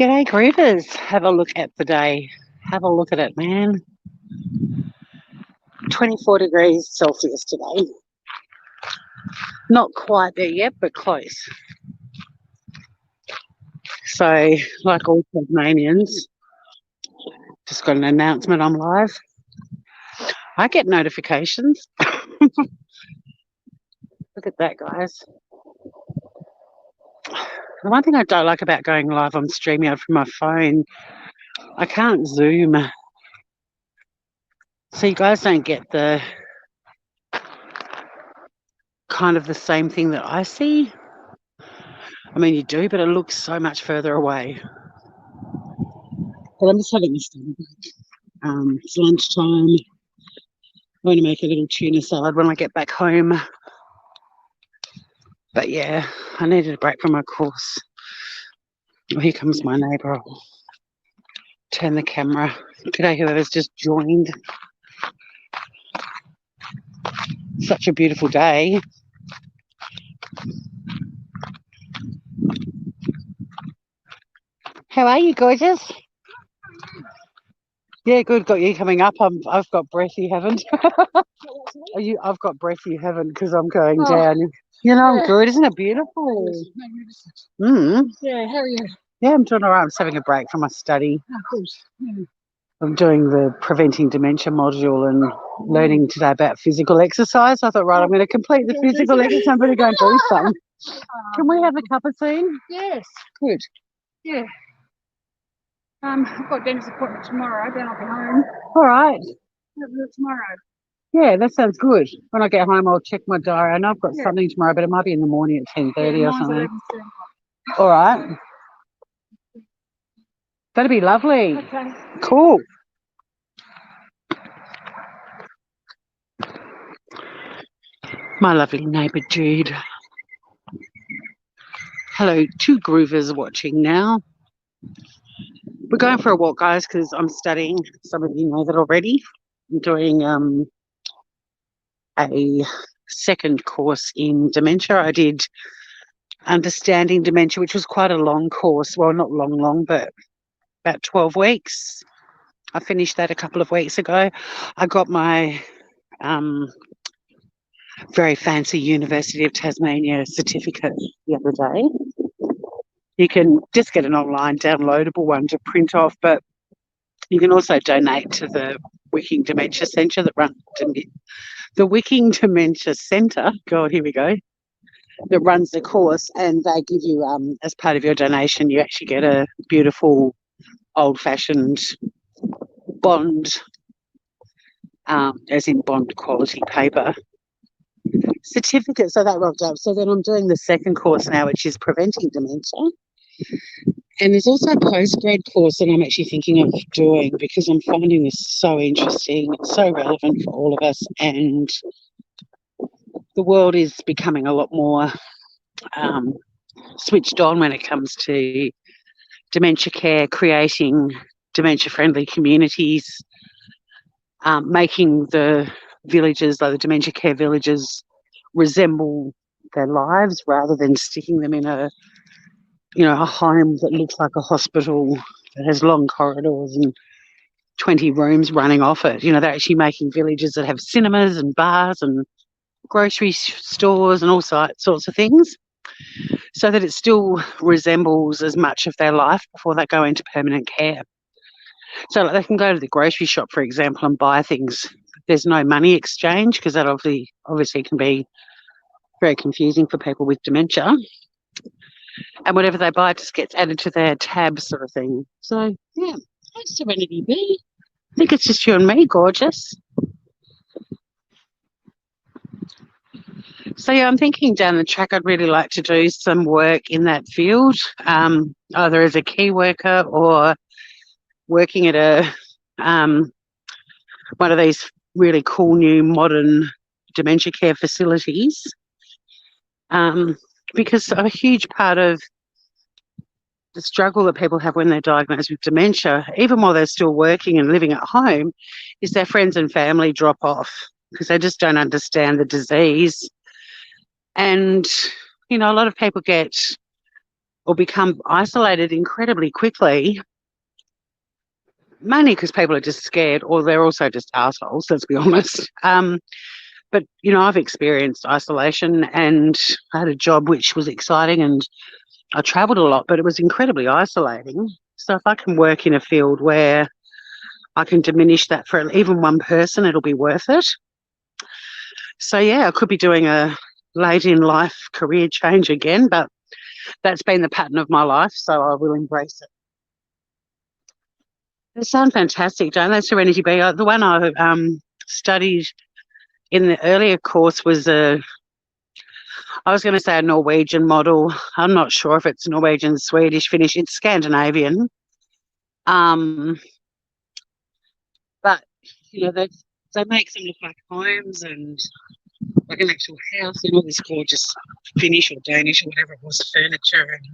G'day, Groovers. Have a look at the day. Have a look at it, man. 24 degrees Celsius today. Not quite there yet, but close. So, like all Tasmanians, just got an announcement I'm live. I get notifications. Look at that, guys. The one thing I don't like about going live on StreamYard from my phone, I can't zoom. So you guys don't get the kind of the same thing that I see. I mean, you do, but it looks so much further away. But I'm just having a study break. It's lunchtime. I'm going to make a little tuna salad when I get back home. But yeah, I needed a break from my course. Oh, here comes my neighbour. I'll turn the camera. G'day, whoever's just joined. Such a beautiful day. How are you, gorgeous? Yeah, good. Got you coming up. I've got breath you haven't. I've got breath you haven't because I'm going down. You know, I'm good. Isn't it beautiful? Yeah, how are you? Yeah, I'm doing all right. I'm just having a break from my study. Of course. Yeah. I'm doing the Preventing Dementia module and learning today about physical exercise. I thought, right, I'm going to complete the physical exercise. I'm going to go and do some. Can we have a cup of tea? Yes. Good. Yeah. I've got a dentist appointment tomorrow, then I'll be home. All right. I'll do it tomorrow. Yeah, that sounds good. When I get home, I'll check my diary. I know I've got something tomorrow, but it might be in the morning at 10:30 or something. All right. That'd be lovely. Okay. Cool. My lovely neighbour Jude. Hello, 2 groovers watching now. We're going for a walk, guys, because I'm studying. Some of you know that already. I'm doing a second course in dementia. I did Understanding Dementia, which was quite a long course. Well, not long, but about 12 weeks. I finished that a couple of weeks ago. I got my very fancy University of Tasmania certificate the other day. You can just get an online downloadable one to print off, but you can also donate to the Wicking Dementia Centre that runs the Wicking Dementia Centre. God, here we go. That runs the course, and they give you, as part of your donation, you actually get a beautiful old-fashioned bond, as in bond quality paper certificate. So that rocked up. So then I'm doing the second course now, which is Preventing Dementia. And there's also a postgrad course that I'm actually thinking of doing because I'm finding this so interesting, so relevant for all of us, and the world is becoming a lot more switched on when it comes to dementia care, creating dementia-friendly communities, making the villages, like the dementia care villages, resemble their lives rather than sticking them in a home that looks like a hospital that has long corridors and 20 rooms running off it. They're actually making villages that have cinemas and bars and grocery stores and all sorts of things, so that it still resembles as much of their life before they go into permanent care. So like they can go to the grocery shop, for example, and buy things. There's no money exchange because that obviously can be very confusing for people with dementia. And whatever they buy just gets added to their tab, sort of thing. So, yeah, hi, Serenity B. I think it's just you and me, gorgeous. So, yeah, I'm thinking down the track I'd really like to do some work in that field, either as a key worker or working at one of these really cool new modern dementia care facilities, because a huge part of the struggle that people have when they're diagnosed with dementia, even while they're still working and living at home, is their friends and family drop off because they just don't understand the disease. And, a lot of people get or become isolated incredibly quickly, mainly because people are just scared, or they're also just assholes, let's be honest. But, I've experienced isolation, and I had a job which was exciting, and I travelled a lot, but it was incredibly isolating. So if I can work in a field where I can diminish that for even one person, it'll be worth it. So, yeah, I could be doing a late in life career change again, but that's been the pattern of my life, so I will embrace it. They sound fantastic, don't they, Serenity Bee? The one I studied in the earlier course was I was going to say a Norwegian model. I'm not sure if it's Norwegian, Swedish, Finnish. It's Scandinavian. But, they make them look like homes and like an actual house, all this gorgeous Finnish or Danish or whatever it was, furniture. And,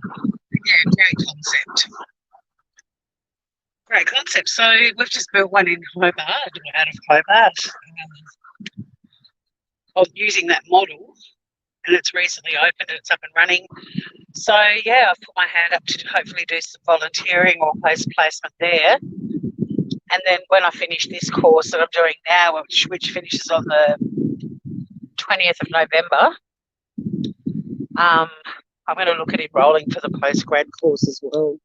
yeah, great concept. Great concept. So we've just built one in Hobart, out of Hobart, of using that model, and it's recently opened and it's up and running. So, yeah, I've put my hand up to hopefully do some volunteering or post-placement there. And then when I finish this course that I'm doing now, which finishes on the 20th of November, I'm going to look at enrolling for the post-grad course as well.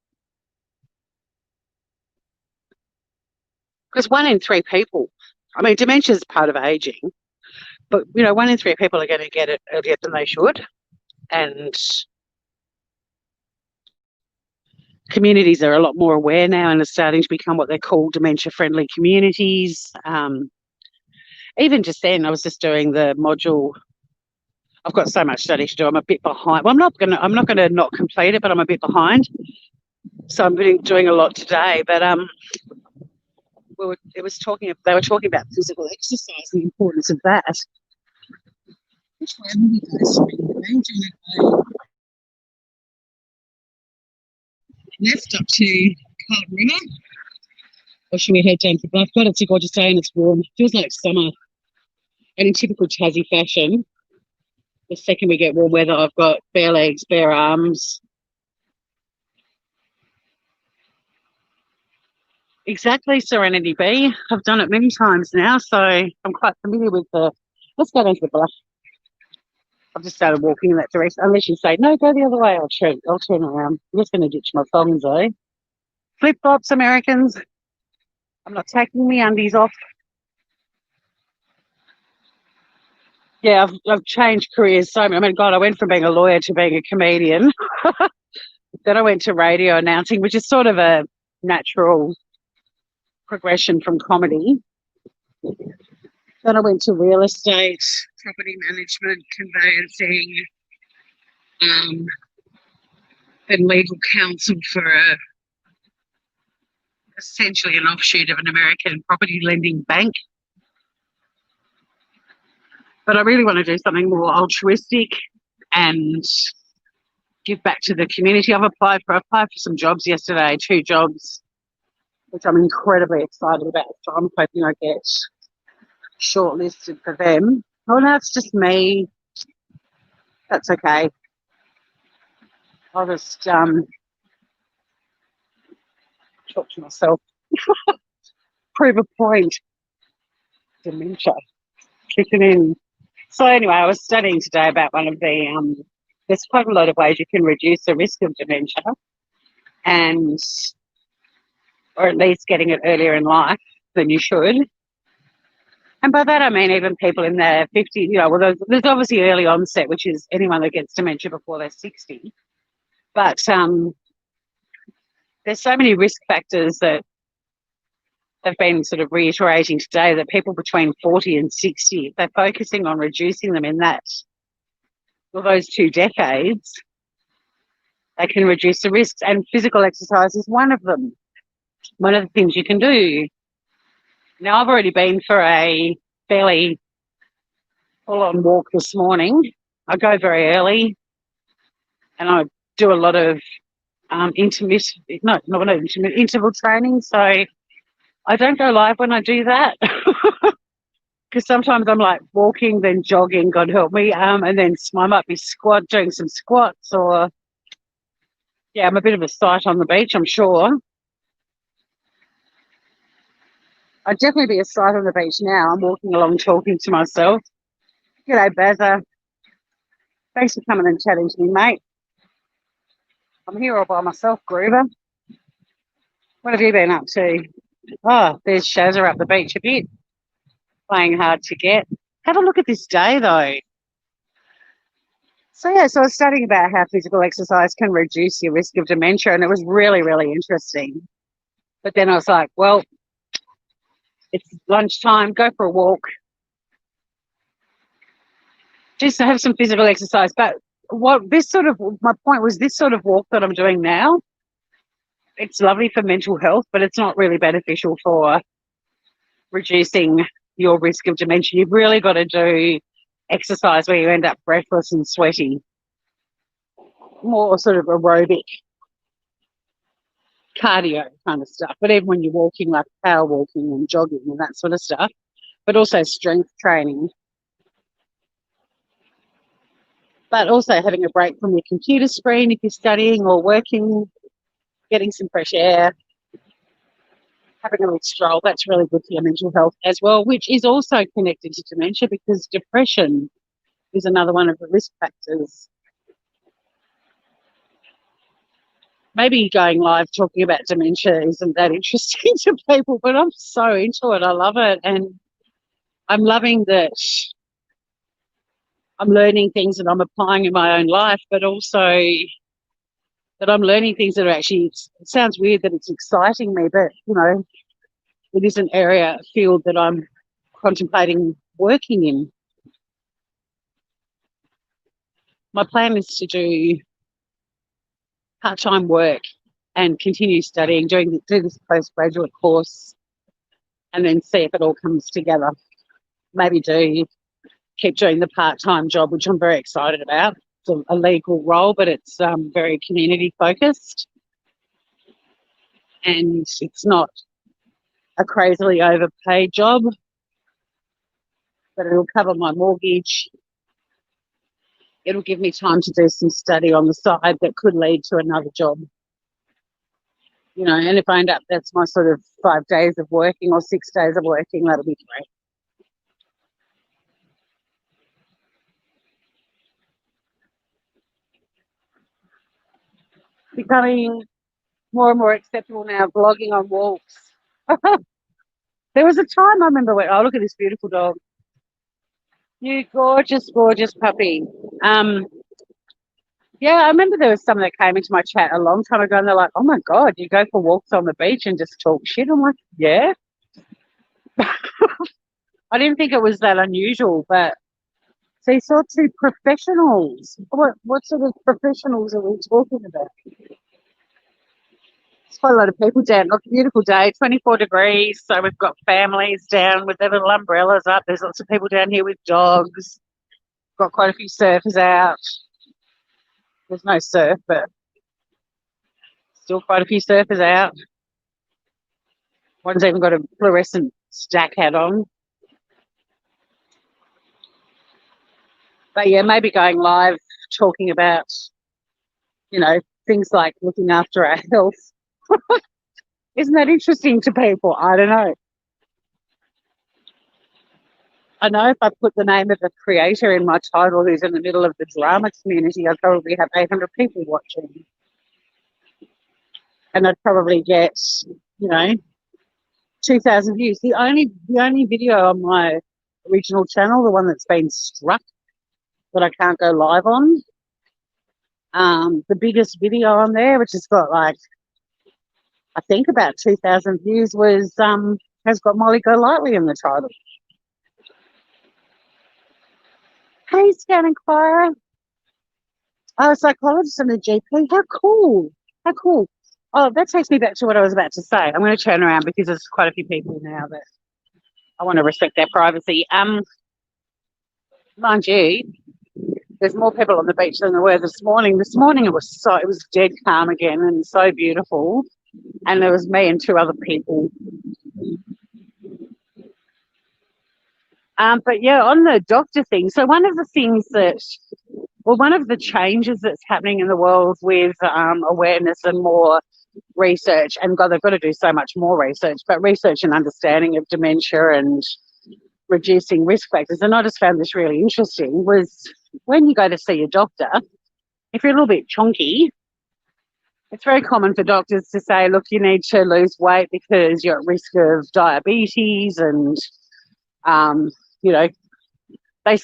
Because 1 in 3 people, dementia is part of ageing, but, 1 in 3 people are going to get it earlier than they should. And communities are a lot more aware now and are starting to become what they call dementia-friendly communities. Even just then, I was just doing the module. I've got so much study to do. I'm a bit behind. Well, I'm not gonna not complete it, but I'm a bit behind. So I'm doing a lot today. But they were talking about physical exercise and the importance of that. Which way will we go? Left up to Carlton River, or should we head down to Bluff? God, it's a gorgeous day and it's warm. It feels like summer. And in typical Tassie fashion, the second we get warm weather, I've got bare legs, bare arms. Exactly, Serenity Bee. I've done it many times now, so I'm quite familiar with let's go down to the Bluff. I've just started walking in that direction. Unless you say, no, go the other way, I'll turn around. I'm just going to ditch my thongs, eh? Flip-flops, Americans. I'm not taking the undies off. Yeah, I've changed careers so much. God, I went from being a lawyer to being a comedian. Then I went to radio announcing, which is sort of a natural progression from comedy. Then I went to real estate, property management, conveyancing, then legal counsel for essentially an offshoot of an American property lending bank. But I really want to do something more altruistic and give back to the community. I applied for some jobs yesterday, 2 jobs, which I'm incredibly excited about. So I'm hoping I get shortlisted for them. Oh, no, it's just me. That's okay. I'll just talk to myself. Prove a point. Dementia kicking in. So anyway, I was studying today about one of the there's quite a lot of ways you can reduce the risk of dementia, or at least getting it earlier in life than you should. And by that I mean even people in their 50s, well, there's obviously early onset, which is anyone that gets dementia before they're 60. But there's so many risk factors that they've been sort of reiterating today, that people between 40 and 60, if they're focusing on reducing them in those 2 decades, they can reduce the risks. And physical exercise is one of them. One of the things you can do. Now, I've already been for a fairly full-on walk this morning. I go very early and I do a lot of interval training. So I don't go live when I do that because sometimes I'm like walking, then jogging, God help me, and then I might be doing some squats, or Yeah, I'm a bit of a sight on the beach, I'm sure. I'd definitely be a sight on the beach now. I'm walking along talking to myself. G'day, Bazza. Thanks for coming and chatting to me, mate. I'm here all by myself, Groover. What have you been up to? Oh, there's Shazza up the beach a bit, playing hard to get. Have a look at this day, though. So, yeah, so I was studying about how physical exercise can reduce your risk of dementia, and it was really, really interesting. But then I was like, well, it's lunchtime, go for a walk, just to have some physical exercise. But my point was this sort of walk that I'm doing now, it's lovely for mental health, but it's not really beneficial for reducing your risk of dementia. You've really got to do exercise where you end up breathless and sweaty, more sort of aerobic cardio kind of stuff. But even when you're walking, like power walking and jogging and that sort of stuff, but also strength training. But also having a break from your computer screen if you're studying or working, getting some fresh air, having a little stroll, that's really good for your mental health as well, which is also connected to dementia because depression is another one of the risk factors. Maybe going live talking about dementia isn't that interesting to people, but I'm so into it. I love it. And I'm loving that I'm learning things that I'm applying in my own life, but also that I'm learning things that are actually, it sounds weird that it's exciting me, but, you know, it is an area, a field that I'm contemplating working in. My plan is to do part-time work and continue studying, do this postgraduate course, and then see if it all comes together. Maybe keep doing the part-time job, which I'm very excited about. It's a legal role, but it's very community focused, and it's not a crazily overpaid job, but it'll cover my mortgage. It'll give me time to do some study on the side that could lead to another job. You know, and if I end up, that's my sort of 5 days of working or 6 days of working, that'll be great. Becoming more and more acceptable now, vlogging on walks. There was a time I remember when, oh, look at this beautiful dog. You gorgeous, gorgeous puppy. Yeah, I remember there was someone that came into my chat a long time ago and they're like, oh my God, you go for walks on the beach and just talk shit? I'm like, yeah. I didn't think it was that unusual, but so you saw two professionals. What sort of professionals are we talking about? There's quite a lot of people down. Look, beautiful day, 24 degrees. So we've got families down with their little umbrellas up. There's lots of people down here with dogs. Got quite a few surfers out. There's no surf, but still quite a few surfers out. One's even got a fluorescent stack hat on. But yeah, maybe going live talking about, you know, things like looking after our health. Isn't that interesting to people? I don't know. I know if I put the name of a creator in my title who's in the middle of the drama community, I'd probably have 800 people watching. And I'd probably get, you know, 2,000 views. The only video on my original channel, the one that's been struck that I can't go live on, the biggest video on there, which has got like, I think about 2,000 views, was has got Molly Golightly in the title. Hey, Scan Inquirer. Oh, a psychologist and a GP. How cool. How cool. Oh, that takes me back to what I was about to say. I'm going to turn around because there's quite a few people now that I want to respect their privacy. Mind you, there's more people on the beach than there were this morning. This morning it was dead calm again and so beautiful. And there was me and two other people. But yeah, on the doctor thing, so one of the things that Well, one of the changes that's happening in the world with awareness and more research, and God, they've got to do so much more research, but research and understanding of dementia and reducing risk factors. And I just found this really interesting was when you go to see your doctor, if you're a little bit chunky, it's very common for doctors to say, look, you need to lose weight because you're at risk of diabetes and, you know, they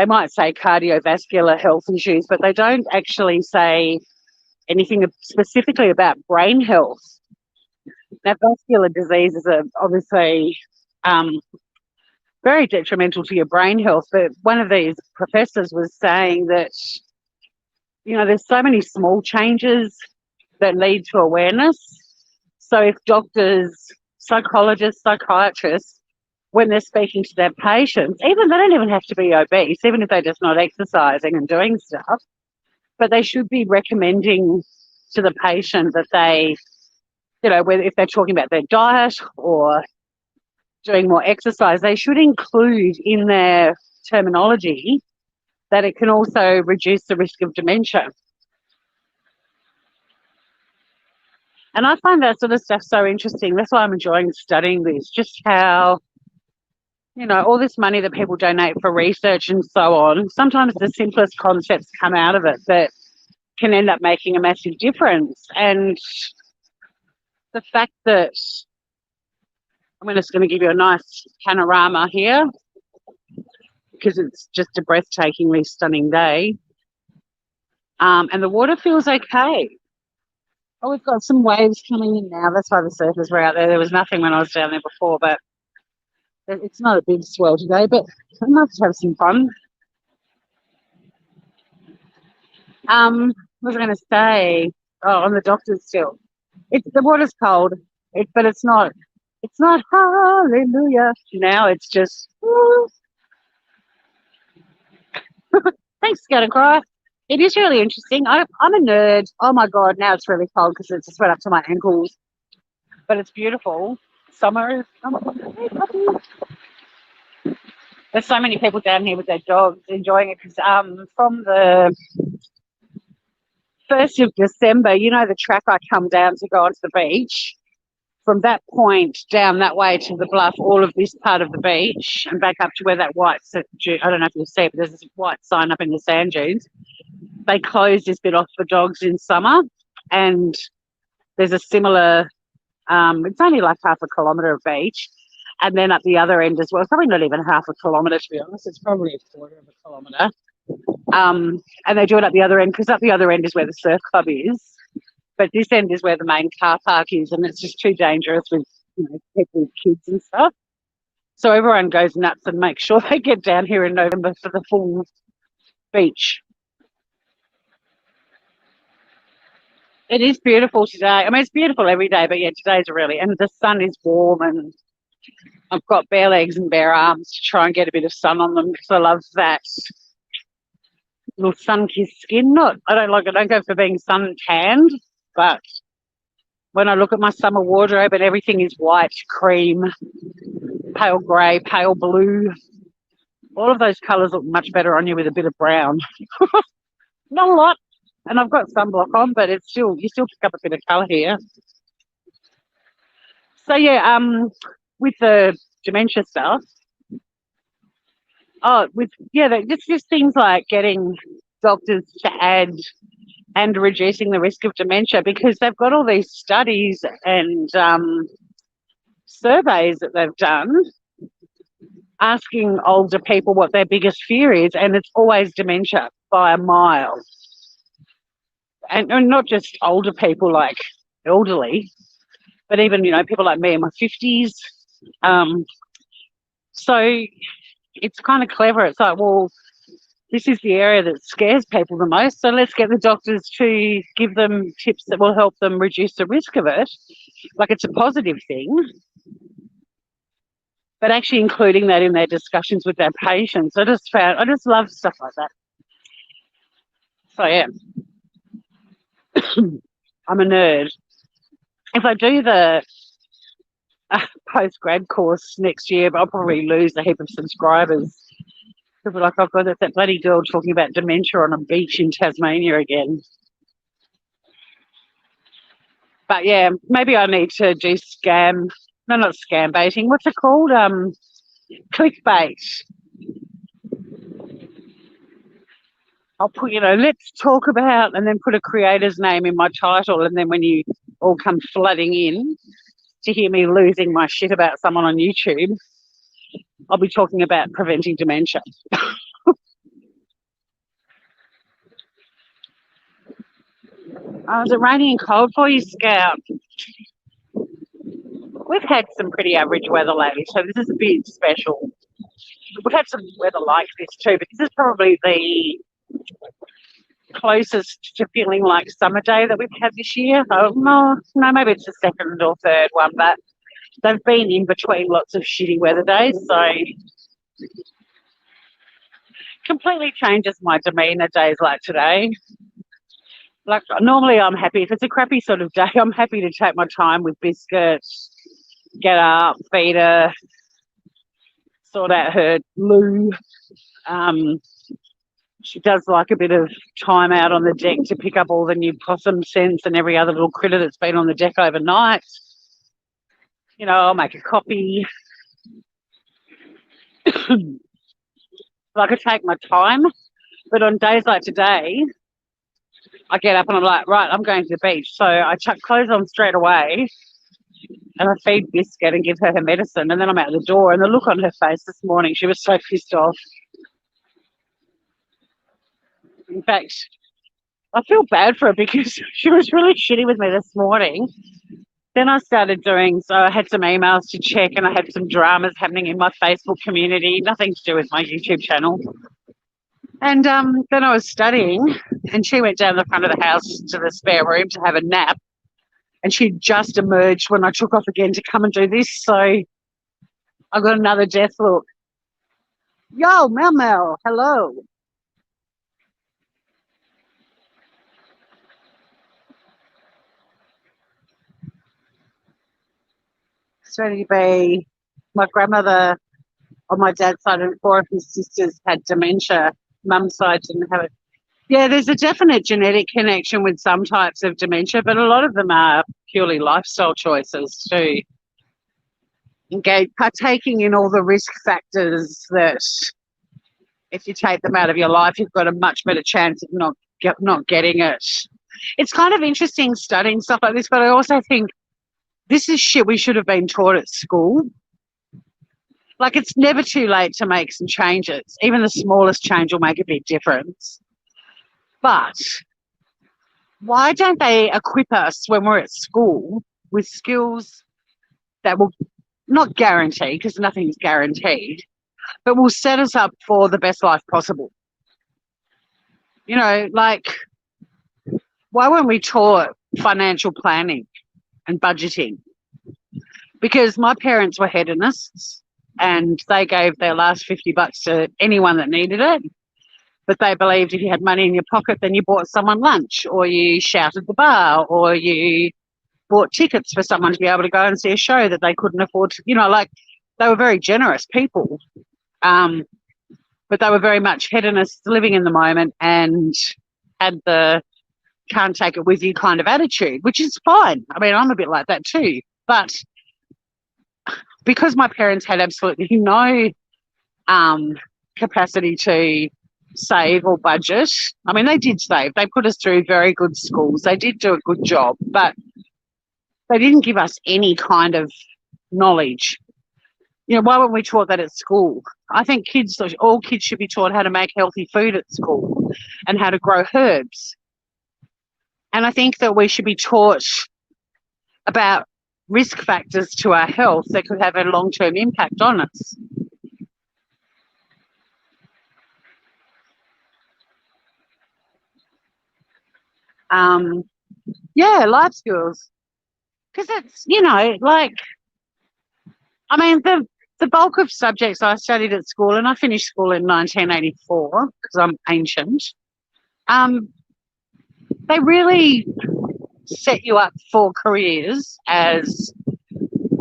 might say cardiovascular health issues, but they don't actually say anything specifically about brain health. Now, vascular diseases are obviously very detrimental to your brain health, but one of these professors was saying that, you know, there's so many small changes that lead to awareness. So if doctors, psychologists, psychiatrists, when they're speaking to their patients, even they don't even have to be obese, even if they're just not exercising and doing stuff, but they should be recommending to the patient that they, you know, whether if they're talking about their diet or doing more exercise, they should include in their terminology that it can also reduce the risk of dementia. And I find that sort of stuff so interesting. That's why I'm enjoying studying this, just how, you know, all this money that people donate for research and so on, sometimes the simplest concepts come out of it that can end up making a massive difference. And the fact that I'm just going to give you a nice panorama here because it's just a breathtakingly stunning day. And the water feels okay. Oh, we've got some waves coming in now. That's why the surfers were out there. There was nothing when I was down there before, but it's not a big swell today, but I'd love to have some fun. What was I going to say? Oh, on the doctors still. The water's cold, but it's not hallelujah. Now it's just, thanks, Scattercry. It is really interesting. I'm a nerd. Oh my God, now it's really cold because it's just went up to my ankles. But it's beautiful. Summer is, oh my God, hey, puppy. There's so many people down here with their dogs enjoying it because from the 1st of December, you know, the track I come down to go onto the beach. From that point down that way to the bluff, all of this part of the beach and back up to where that white, I don't know if you'll see it, but there's this white sign up in the sand dunes. They close this bit off for dogs in summer, and there's a similar, it's only like half a kilometre of beach, and then up the other end as well, it's probably not even half a kilometre to be honest, it's probably a quarter of a kilometre. And they do it up the other end because up the other end is where the surf club is. But this end is where the main car park is, and it's just too dangerous with, you know, people with kids and stuff. So everyone goes nuts and makes sure they get down here in November for the full beach. It is beautiful today. I mean, it's beautiful every day, but yeah, today's really, and the sun is warm, and I've got bare legs and bare arms to try and get a bit of sun on them because I love that little sun-kissed skin. I don't go for being sun-tanned, but when I look at my summer wardrobe and everything is white, cream, pale grey, pale blue, all of those colours look much better on you with a bit of brown. Not a lot, and I've got sunblock on, but you still pick up a bit of colour here. So yeah, with the dementia stuff, just things like getting doctors to add and reducing the risk of dementia, because they've got all these studies and surveys that they've done asking older people what their biggest fear is, and it's always dementia by a mile. And not just older people like elderly, but even, you know, people like me in my 50s. So it's kind of clever. It's like, well, this is the area that scares people the most, so let's get the doctors to give them tips that will help them reduce the risk of it. Like, it's a positive thing, but actually including that in their discussions with their patients. I just love stuff like that. So yeah, I'm a nerd. If I do the post-grad course next year, I'll probably lose a heap of subscribers People are like, oh God, that's that bloody girl talking about dementia on a beach in Tasmania again. But yeah, maybe I need to do not scam baiting. What's it called? Clickbait. I'll put, let's talk about, and then put a creator's name in my title. And then when you all come flooding in to hear me losing my shit about someone on YouTube, I'll be talking about preventing dementia. Is it raining and cold for you, Scout? We've had some pretty average weather lately, so this is a bit special. We've had some weather like this too, but this is probably the closest to feeling like summer day that we've had this year. Oh, no, maybe it's the second or third one, but they've been in between lots of shitty weather days, so completely changes my demeanour days like today. Like normally I'm happy. If it's a crappy sort of day, I'm happy to take my time with Biscuit, get up, feed her, sort out her loo. She does like a bit of time out on the deck to pick up all the new possum scents and every other little critter that's been on the deck overnight. I'll make a coffee. I could take my time, but on days like today, I get up and I'm like, right, I'm going to the beach. So I chuck clothes on straight away and I feed Biscuit and give her medicine, and then I'm out the door, and the look on her face this morning, she was so pissed off. In fact, I feel bad for her because she was really shitty with me this morning. Then I started so I had some emails to check, and I had some dramas happening in my Facebook community, nothing to do with my YouTube channel. And then I was studying, and she went down the front of the house to the spare room to have a nap, and she just emerged when I took off again to come and do this, so I got another death look. Yo, Mel, hello. It's ready to be. My grandmother on my dad's side and 4 of his sisters had dementia. Mum's side didn't have it. Yeah, there's a definite genetic connection with some types of dementia, but a lot of them are purely lifestyle choices too. Partaking in all the risk factors that if you take them out of your life, you've got a much better chance of not getting it. It's kind of interesting studying stuff like this, but I also think this is shit we should have been taught at school. Like, it's never too late to make some changes. Even the smallest change will make a big difference. But why don't they equip us when we're at school with skills that will not guarantee, because nothing's guaranteed, but will set us up for the best life possible? Like, why weren't we taught financial planning and budgeting? Because my parents were hedonists and they gave their last $50 to anyone that needed it. But they believed if you had money in your pocket, then you bought someone lunch, or you shouted the bar, or you bought tickets for someone to be able to go and see a show that they couldn't afford to, like, they were very generous people. But they were very much hedonists, living in the moment, and had the can't take it with you kind of attitude, which is fine. I mean, I'm a bit like that too. But because my parents had absolutely no capacity to save or budget, I mean, they did save. They put us through very good schools. They did do a good job, but they didn't give us any kind of knowledge. Why weren't we taught that at school? I think all kids should be taught how to make healthy food at school and how to grow herbs. And I think that we should be taught about risk factors to our health that could have a long-term impact on us. Life skills. Because it's, I mean, the bulk of subjects I studied at school, and I finished school in 1984 because I'm ancient, they really set you up for careers. As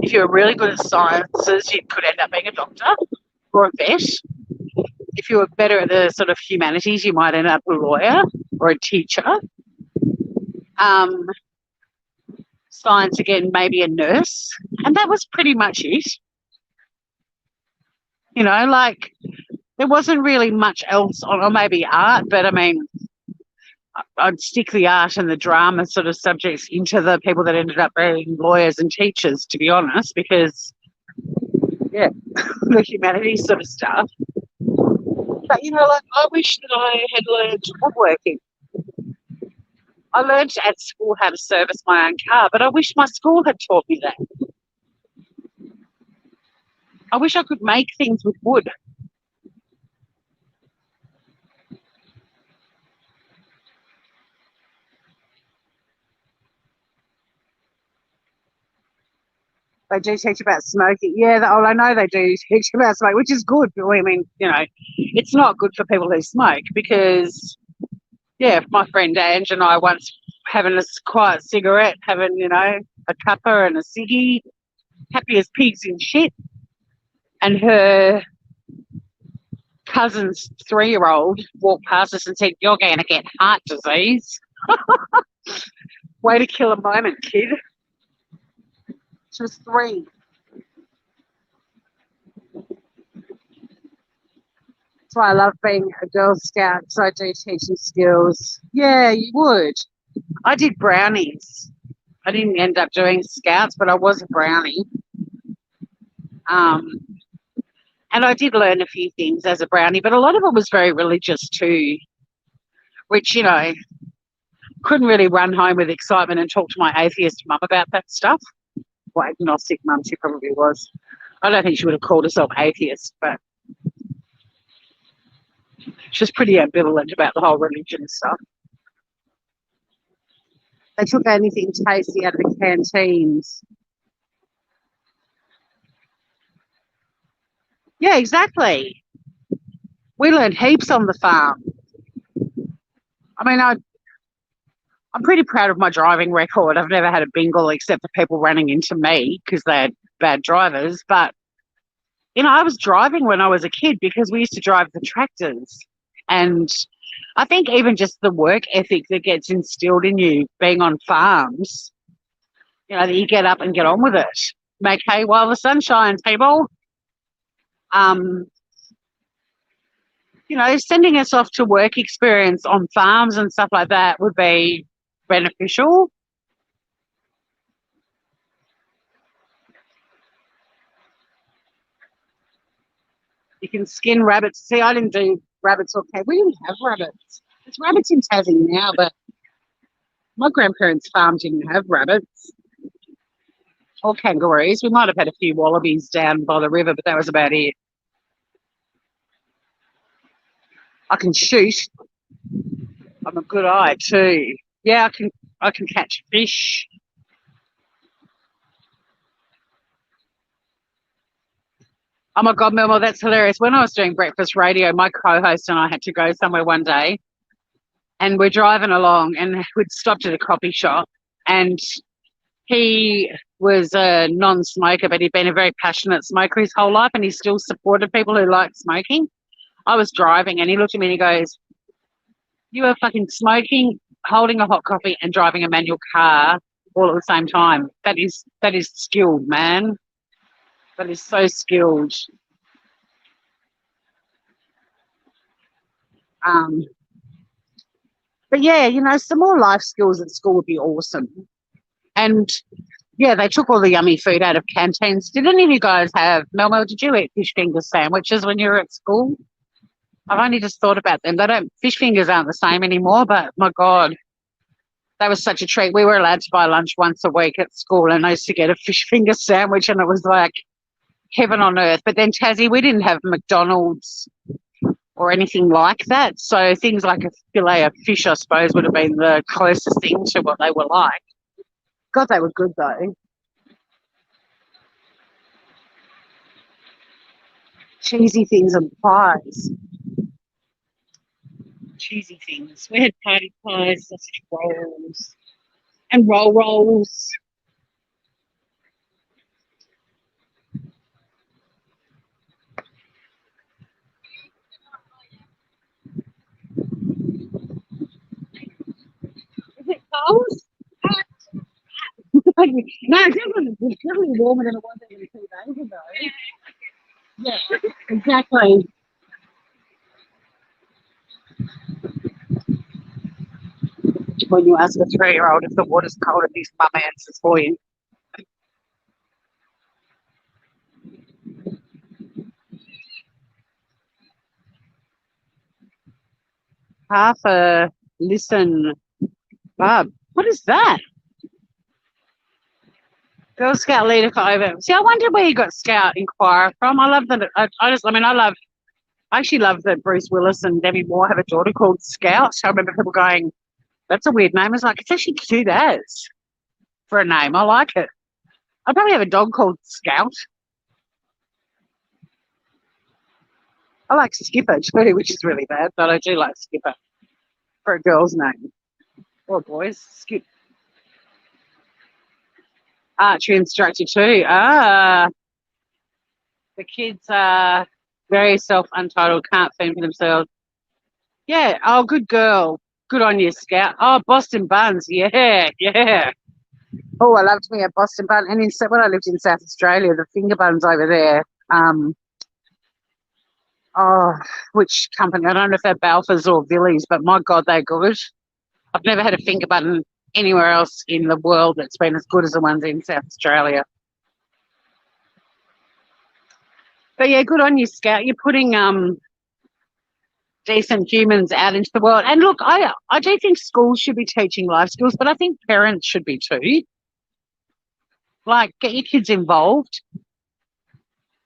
if you're really good at sciences, you could end up being a doctor or a vet. if you were better at the sort of humanities, you might end up a lawyer or a teacher. Science, again, maybe a nurse. And that was pretty much it. You know, like there wasn't really much else on, or maybe art, but I mean, I'd stick the art and the drama sort of subjects into the people that ended up being lawyers and teachers, to be honest, because, yeah, the humanities sort of stuff. But, you know, like I wish that I had learned woodworking. I learned at school how to service my own car, but I wish my school had taught me that. I wish I could make things with wood. They do teach about smoking. Yeah, I know they do teach about smoke, which is good. I mean, you know, it's not good for people who smoke because, yeah, my friend Ange and I once having a quiet cigarette, having, you know, a cuppa and a ciggy, happy as pigs in shit. And her cousin's 3-year-old walked past us and said, "You're going to get heart disease." Way to kill a moment, kid. She was 3. That's why I love being a Girl Scout, because I do teaching skills. Yeah, you would. I did brownies. I didn't end up doing scouts, but I was a brownie. And I did learn a few things as a brownie, but a lot of it was very religious too, which, you know, couldn't really run home with excitement and talk to my atheist mum about that stuff. Well, agnostic mum, she probably was. I don't think she would have called herself atheist, but she was pretty ambivalent about the whole religion stuff. They took anything tasty out of the canteens. Yeah, exactly. We learned heaps on the farm. I mean, I'm pretty proud of my driving record. I've never had a bingle except for people running into me because they had bad drivers. But, you know, I was driving when I was a kid because we used to drive the tractors. And I think even just the work ethic that gets instilled in you being on farms, you know, that you get up and get on with it. Make hay while the sun shines, people. You know, sending us off to work experience on farms and stuff like that would be beneficial. You can skin rabbits. See, I didn't do rabbits or cat. We didn't have rabbits. There's rabbits in Tassie now, but my grandparents' farm didn't have rabbits or kangaroos. We might have had a few wallabies down by the river, but that was about it. I can shoot. I'm a good eye too. Yeah, I can catch fish. Oh my God, Melma, that's hilarious. When I was doing breakfast radio, my co-host and I had to go somewhere one day, and we're driving along, and we'd stopped at a coffee shop, and he was a non-smoker, but he'd been a very passionate smoker his whole life, and he still supported people who liked smoking. I was driving, and he looked at me and he goes, "You are fucking smoking, holding a hot coffee, and driving a manual car all at the same time. That is skilled, man. That is so skilled." Um, but yeah, you know, some more life skills at school would be awesome. And yeah, they took all the yummy food out of canteens. Did any of you guys have, Mel, did you eat fish finger sandwiches when you were at school? I've only just thought about them. Fish fingers aren't the same anymore, but my God, that was such a treat. We were allowed to buy lunch once a week at school, and I used to get a fish finger sandwich, and it was like heaven on earth. But then Tassie, we didn't have McDonald's or anything like that. So things like a fillet of fish, I suppose, would have been the closest thing to what they were like. God, they were good though. Cheesy things and pies. Cheesy things. We had party pies, sausage rolls, and rolls. cold? No, it's definitely warmer than it was even 2 days ago. Yeah, exactly. When you ask a 3-year-old if the water's cold, at least mum answers for you. Half a listen, Bub. What is that? Girl Scout leader for over. See, I wonder where you got Scout Inquirer from. I love that. I actually love that Bruce Willis and Demi Moore have a daughter called Scout. I remember people going, that's a weird name. I was like, it's actually cute as for a name. I like it. I'd probably have a dog called Scout. I like Skipper too, which is really bad, but I do like Skipper for a girl's name. Or a boy's. Skip. Archery instructor too. The kids are very self-untitled, can't fend for themselves. Yeah. Oh, good girl. Good on you, Scout. Oh, Boston Buns. Yeah, yeah. Oh, I loved me a Boston bun. And when I lived in South Australia, the finger buns over there. Which company? I don't know if they're Balfours or Villies, but my God, they're good. I've never had a finger button anywhere else in the world that's been as good as the ones in South Australia. But yeah, good on you, Scout. You're putting decent humans out into the world. And look, I do think schools should be teaching life skills, but I think parents should be too. Like, get your kids involved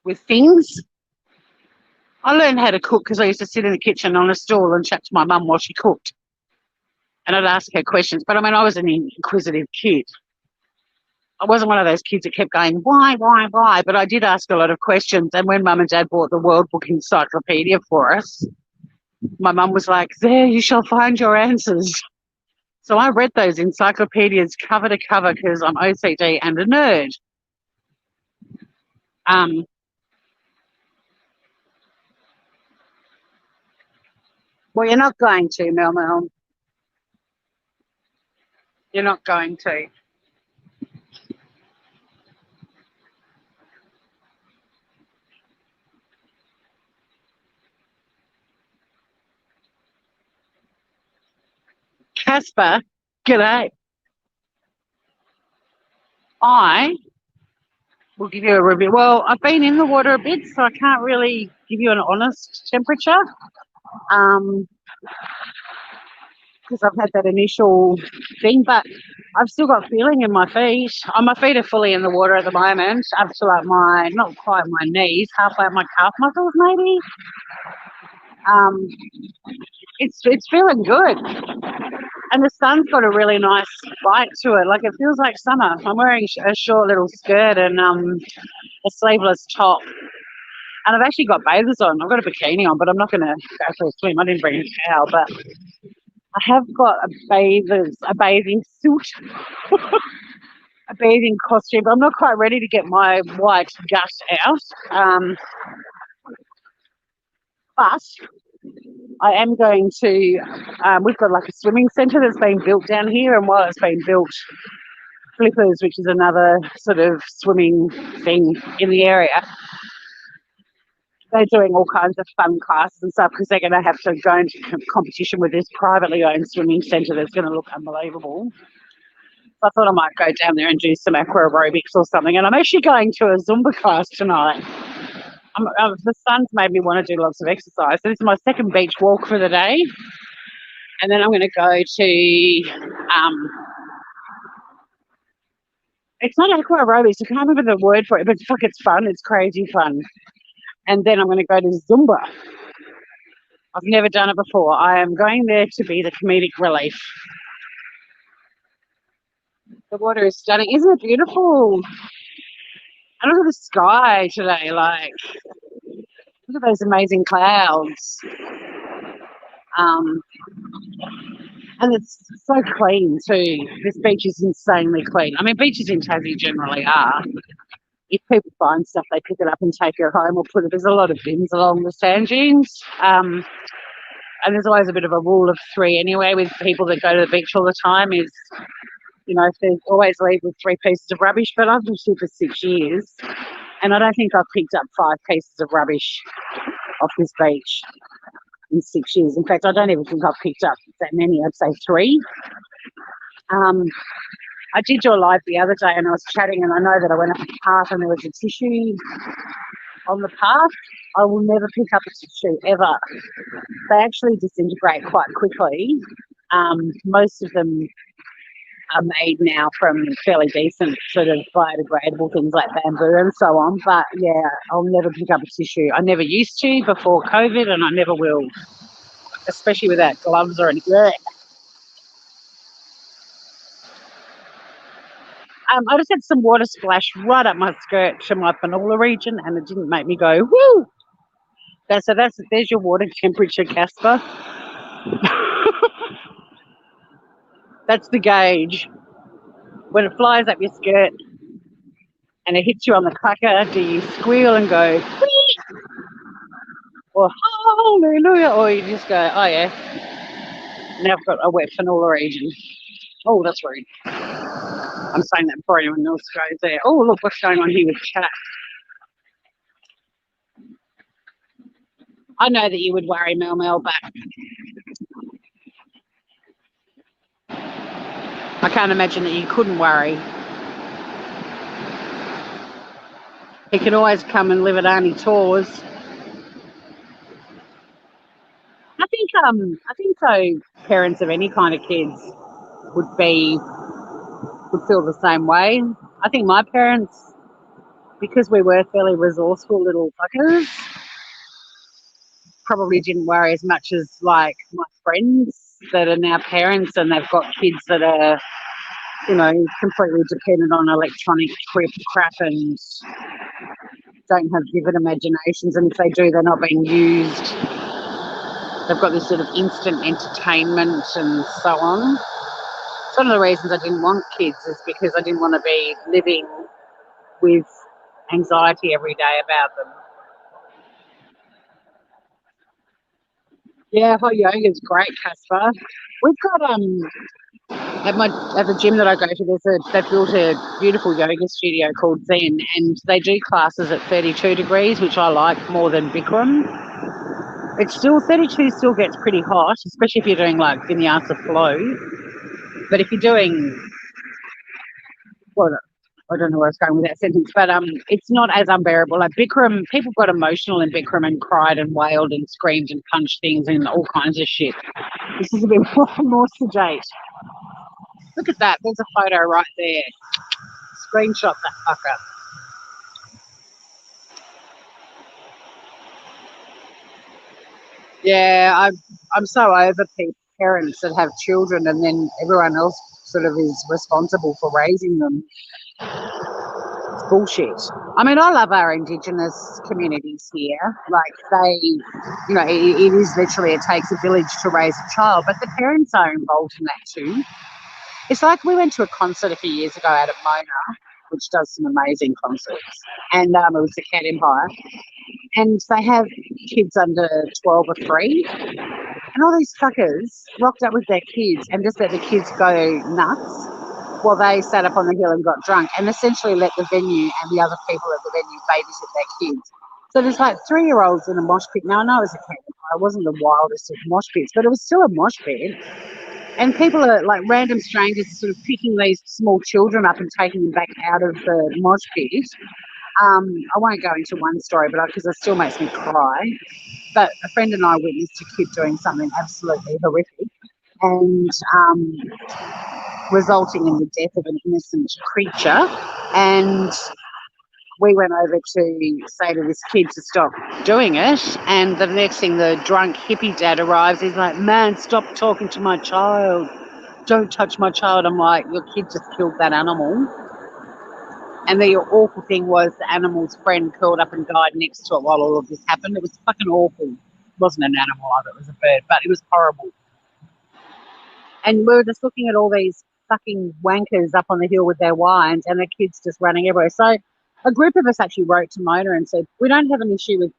with things. I learned how to cook because I used to sit in the kitchen on a stool and chat to my mum while she cooked. And I'd ask her questions. But I mean, I was an inquisitive kid. I wasn't one of those kids that kept going, why? But I did ask a lot of questions. And when Mum and Dad bought the World Book Encyclopedia for us, my mum was like, there, you shall find your answers. So I read those encyclopedias cover to cover because I'm OCD and a nerd. Well, you're not going to, Mel. You're not going to. Casper, g'day. I will give you a review. Well, I've been in the water a bit, so I can't really give you an honest temperature. Because I've had that initial thing, but I've still got feeling in my feet. My feet are fully in the water at the moment, up to like not quite my knees, halfway up my calf muscles maybe. It's feeling good. And the sun's got a really nice bite to it. Like, it feels like summer. I'm wearing a short little skirt and a sleeveless top. And I've actually got bathers on. I've got a bikini on, but I'm not going to go for a swim. I didn't bring a towel, but I have got a bathing suit, a bathing costume. But I'm not quite ready to get my white gut out. But I am going to, we've got like a swimming centre that's been built down here, and while it's been built, Flippers, which is another sort of swimming thing in the area, they're doing all kinds of fun classes and stuff because they're going to have to go into competition with this privately owned swimming centre that's going to look unbelievable. So I thought I might go down there and do some aqua aerobics or something. And I'm actually going to a Zumba class tonight. The sun's made me want to do lots of exercise. So this is my second beach walk for the day. And then I'm going to go to, it's not aqua aerobics. I can't remember the word for it, but fuck, it's fun. It's crazy fun. And then I'm going to go to Zumba. I've never done it before. I am going there to be the comedic relief. The water is stunning. Isn't it beautiful? And look at the sky today. Like, look at those amazing clouds. And it's so clean too. This beach is insanely clean. I mean, beaches in Tassie generally are. If people find stuff, they pick it up and take it home or put it. There's a lot of bins along the sand dunes. and there's always a bit of a rule of three anyway with people that go to the beach all the time is, if they always leave with 3 pieces of rubbish. But I've lived here for 6 years, and I don't think I've picked up 5 pieces of rubbish off this beach in 6 years. In fact, I don't even think I've picked up that many. I'd say 3. I did do a live the other day, and I was chatting, and I know that I went up the path and there was a tissue on the path. I will never pick up a tissue ever. They actually disintegrate quite quickly. Most of them are made now from fairly decent sort of biodegradable things like bamboo and so on. But yeah, I'll never pick up a tissue. I never used to before COVID, and I never will, especially without gloves or anything. I just had some water splash right up my skirt to my frenulum region, and it didn't make me go, woo! There's your water temperature, Casper. That's the gauge. When it flies up your skirt and it hits you on the clacker, do you squeal and go, whee! Or hallelujah? Or you just go, oh yeah, now I've got a wet frenulum region. Oh, that's rude. I'm saying that before anyone else goes there. Oh, look what's going on here with chat. I know that you would worry, Mel, but I can't imagine that you couldn't worry. He can always come and live at Auntie Tor's. I think so. Parents of any kind of kids would feel the same way. I think my parents, because we were fairly resourceful little fuckers, probably didn't worry as much as like my friends that are now parents and they've got kids that are, completely dependent on electronic crap and don't have vivid imaginations, and if they do, they're not being used. They've got this sort of instant entertainment and so on. It's one of the reasons I didn't want kids is because I didn't want to be living with anxiety every day about them. Yeah, hot yoga is great, Casper. We've got at the gym that I go to, they've built a beautiful yoga studio called Zen, and they do classes at 32 degrees, which I like more than Bikram. It's still 32 still gets pretty hot, especially if you're doing like vinyasa flow. But if you're doing, well, I don't know where I was going with that sentence, but it's not as unbearable. Like Bikram, people got emotional in Bikram and cried and wailed and screamed and punched things and all kinds of shit. This is a bit more sedate. Look at that. There's a photo right there. Screenshot that fucker. Yeah, I'm so over parents that have children and then everyone else sort of is responsible for raising them. It's bullshit. I mean, I love our Indigenous communities here. Like it is literally, it takes a village to raise a child, but the parents are involved in that too. It's like we went to a concert a few years ago out at Mona, which does some amazing concerts, and it was the Cat Empire, and they have kids under 12 or 3, and all these fuckers rocked up with their kids and just let the kids go nuts while they sat up on the hill and got drunk, and essentially let the venue and the other people at the venue babysit their kids. So there's like 3-year-olds in a mosh pit. Now, I know it was a Cat Empire, it wasn't the wildest of mosh pits, but it was still a mosh pit. And people are like random strangers sort of picking these small children up and taking them back out of the mosh pit. I won't go into one story, but because it still makes me cry. But a friend and I witnessed a kid doing something absolutely horrific and resulting in the death of an innocent creature. And we went over to say to this kid to stop doing it, and the next thing the drunk hippie dad arrives. He's like, man, stop talking to my child, don't touch my child. I'm like, your kid just killed that animal. And the awful thing was the animal's friend curled up and died next to it while all of this happened. It was fucking awful. It wasn't an animal either, it was a bird, but it was horrible. And we were just looking at all these fucking wankers up on the hill with their wines and the kids just running everywhere. So a group of us actually wrote to Mona and said, we don't have an issue with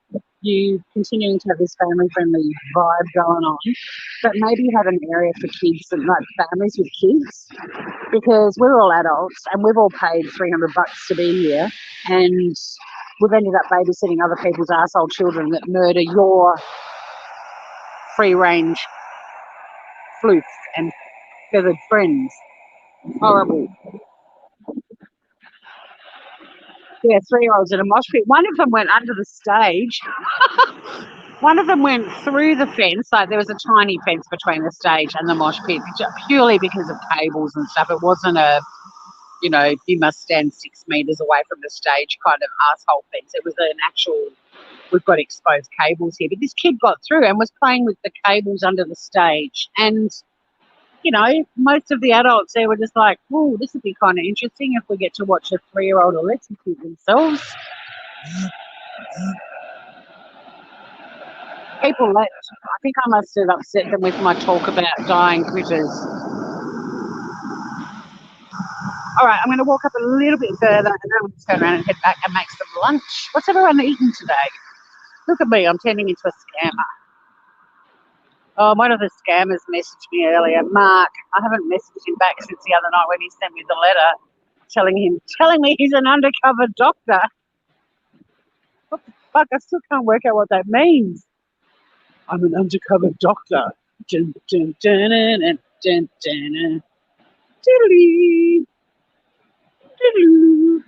you continuing to have this family-friendly vibe going on, but maybe have an area for kids and like families with kids, because we're all adults and we've all paid $300 to be here, and we've ended up babysitting other people's asshole children that murder your free-range floof and feathered friends. Horrible. Yeah, 3-year-olds in a mosh pit. One of them went under the stage. One of them went through the fence. Like there was a tiny fence between the stage and the mosh pit, purely because of cables and stuff. It wasn't a, you know, you must stand 6 meters away from the stage kind of asshole fence. It was an actual, we've got exposed cables here. But this kid got through and was playing with the cables under the stage. And, you know, most of the adults there were just like, oh, this would be kind of interesting if we get to watch a 3-year-old electrocute themselves. People left. I think I must have upset them with my talk about dying critters. All right, I'm going to walk up a little bit further and then I'm going to turn around and head back and make some lunch. What's everyone eating today? Look at me, I'm turning into a scammer. Oh, one of the scammers messaged me earlier. Mark, I haven't messaged him back since the other night when he sent me the letter telling me he's an undercover doctor. What the fuck? I still can't work out what that means. I'm an undercover doctor. Dun, dun, dun, dun, dun, dun, dun. Diddly. Diddly.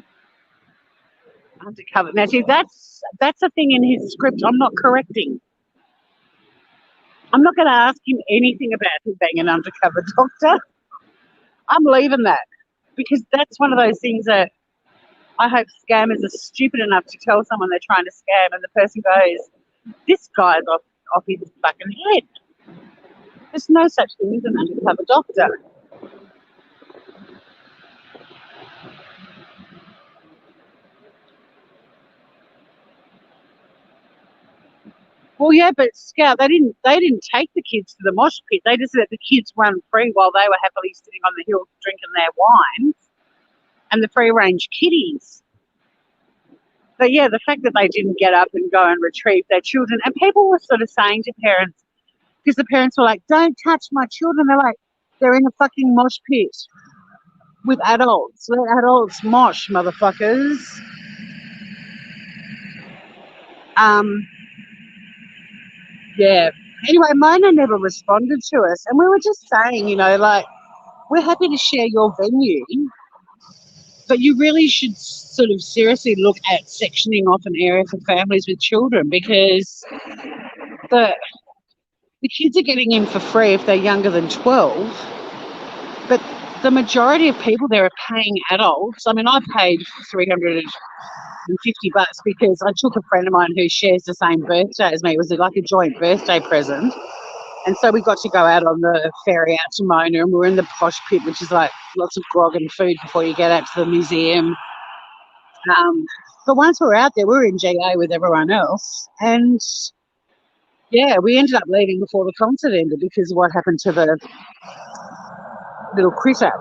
Undercover. Now, see, that's a thing in his script I'm not correcting. I'm not going to ask him anything about him being an undercover doctor. I'm leaving that, because that's one of those things that I hope scammers are stupid enough to tell someone they're trying to scam, and the person goes, this guy's off his fucking head. There's no such thing as an undercover doctor. Well, yeah, but Scout, they didn't take the kids to the mosh pit. They just let the kids run free while they were happily sitting on the hill drinking their wine, and the free-range kiddies. But yeah, the fact that they didn't get up and go and retrieve their children, and people were sort of saying to parents, because the parents were like, don't touch my children. They're like, they're in a fucking mosh pit with adults. Let adults mosh, motherfuckers. Yeah. Anyway, Mona never responded to us, and we were just saying, you know, like, we're happy to share your venue, but you really should sort of seriously look at sectioning off an area for families with children, because the kids are getting in for free if they're younger than 12, but the majority of people there are paying adults. I mean, I paid $350 because I took a friend of mine who shares the same birthday as me. It was like a joint birthday present. And so we got to go out on the ferry out to Mona, and we were in the posh pit, which is like lots of grog and food before you get out to the museum. But once we were out there, we were in GA with everyone else. And yeah, we ended up leaving before the concert ended because of what happened to the little critters.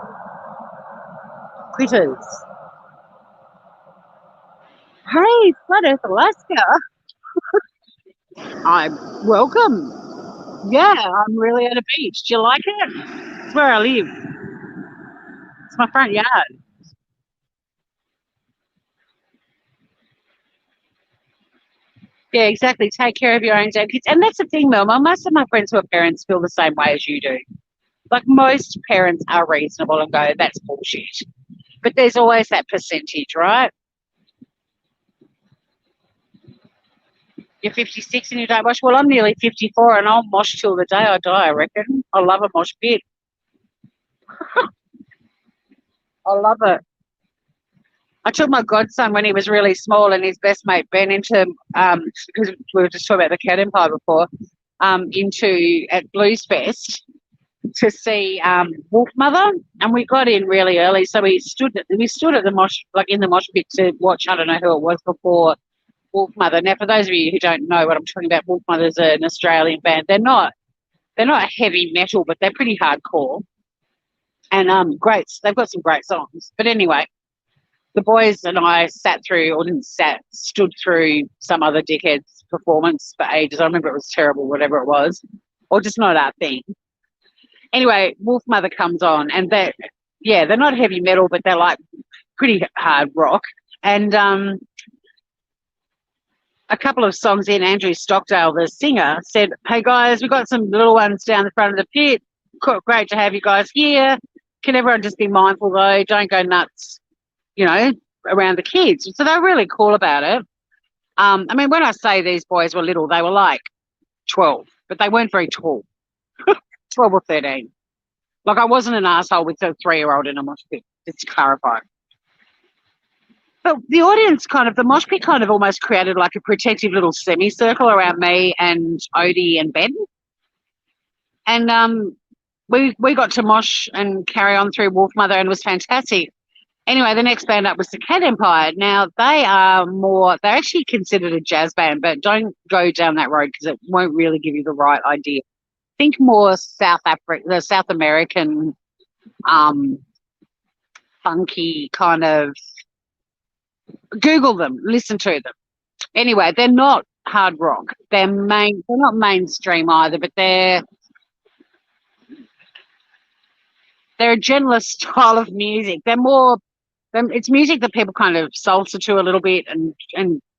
Hey, Flat Earth Alaska. I'm welcome. Yeah, I'm really at a beach. Do you like it? It's where I live. It's my front yard. Yeah, exactly. Take care of your own damn kids. And that's the thing, Melma. Most of my friends who are parents feel the same way as you do. Like, most parents are reasonable and go, that's bullshit. But there's always that percentage, right? You're 56 and you don't mosh. Well, I'm nearly 54 and I'll mosh till the day I die, I reckon. I love a mosh pit. I love it. I took my godson when he was really small and his best mate Ben into, because we were just talking about the Cat Empire before, into at Blues Fest to see Wolf Mother, and we got in really early, so we stood at the mosh, like in the mosh pit, to watch. I don't know who it was before Wolf Mother. Now, for those of you who don't know what I'm talking about, Wolf Mother's an Australian band. They're not heavy metal, but they're pretty hardcore, and great. They've got some great songs. But anyway, the boys and I stood through some other dickhead's performance for ages. I remember it was terrible, whatever it was, or just not our thing. Anyway, Wolfmother comes on, and they're not heavy metal, but they're like pretty hard rock. And a couple of songs in, Andrew Stockdale, the singer, said, "Hey guys, we've got some little ones down the front of the pit. Great to have you guys here. Can everyone just be mindful though? Don't go nuts, around the kids." So they're really cool about it. I mean, when I say these boys were little, they were like 12, but they weren't very tall. 12 or 13. Like, I wasn't an asshole with a 3-year-old in a mosh pit, just to clarify. But the audience the mosh pit kind of almost created like a protective little semicircle around me and Odie and Ben. And we got to mosh and carry on through Wolfmother, and it was fantastic. Anyway, the next band up was the Cat Empire. Now, they're actually considered a jazz band, but don't go down that road because it won't really give you the right idea. Think more South American, funky kind of. Google them, listen to them. Anyway, they're not hard rock. They're not mainstream either, but they're a gentler style of music. It's music that people kind of salsa to a little bit and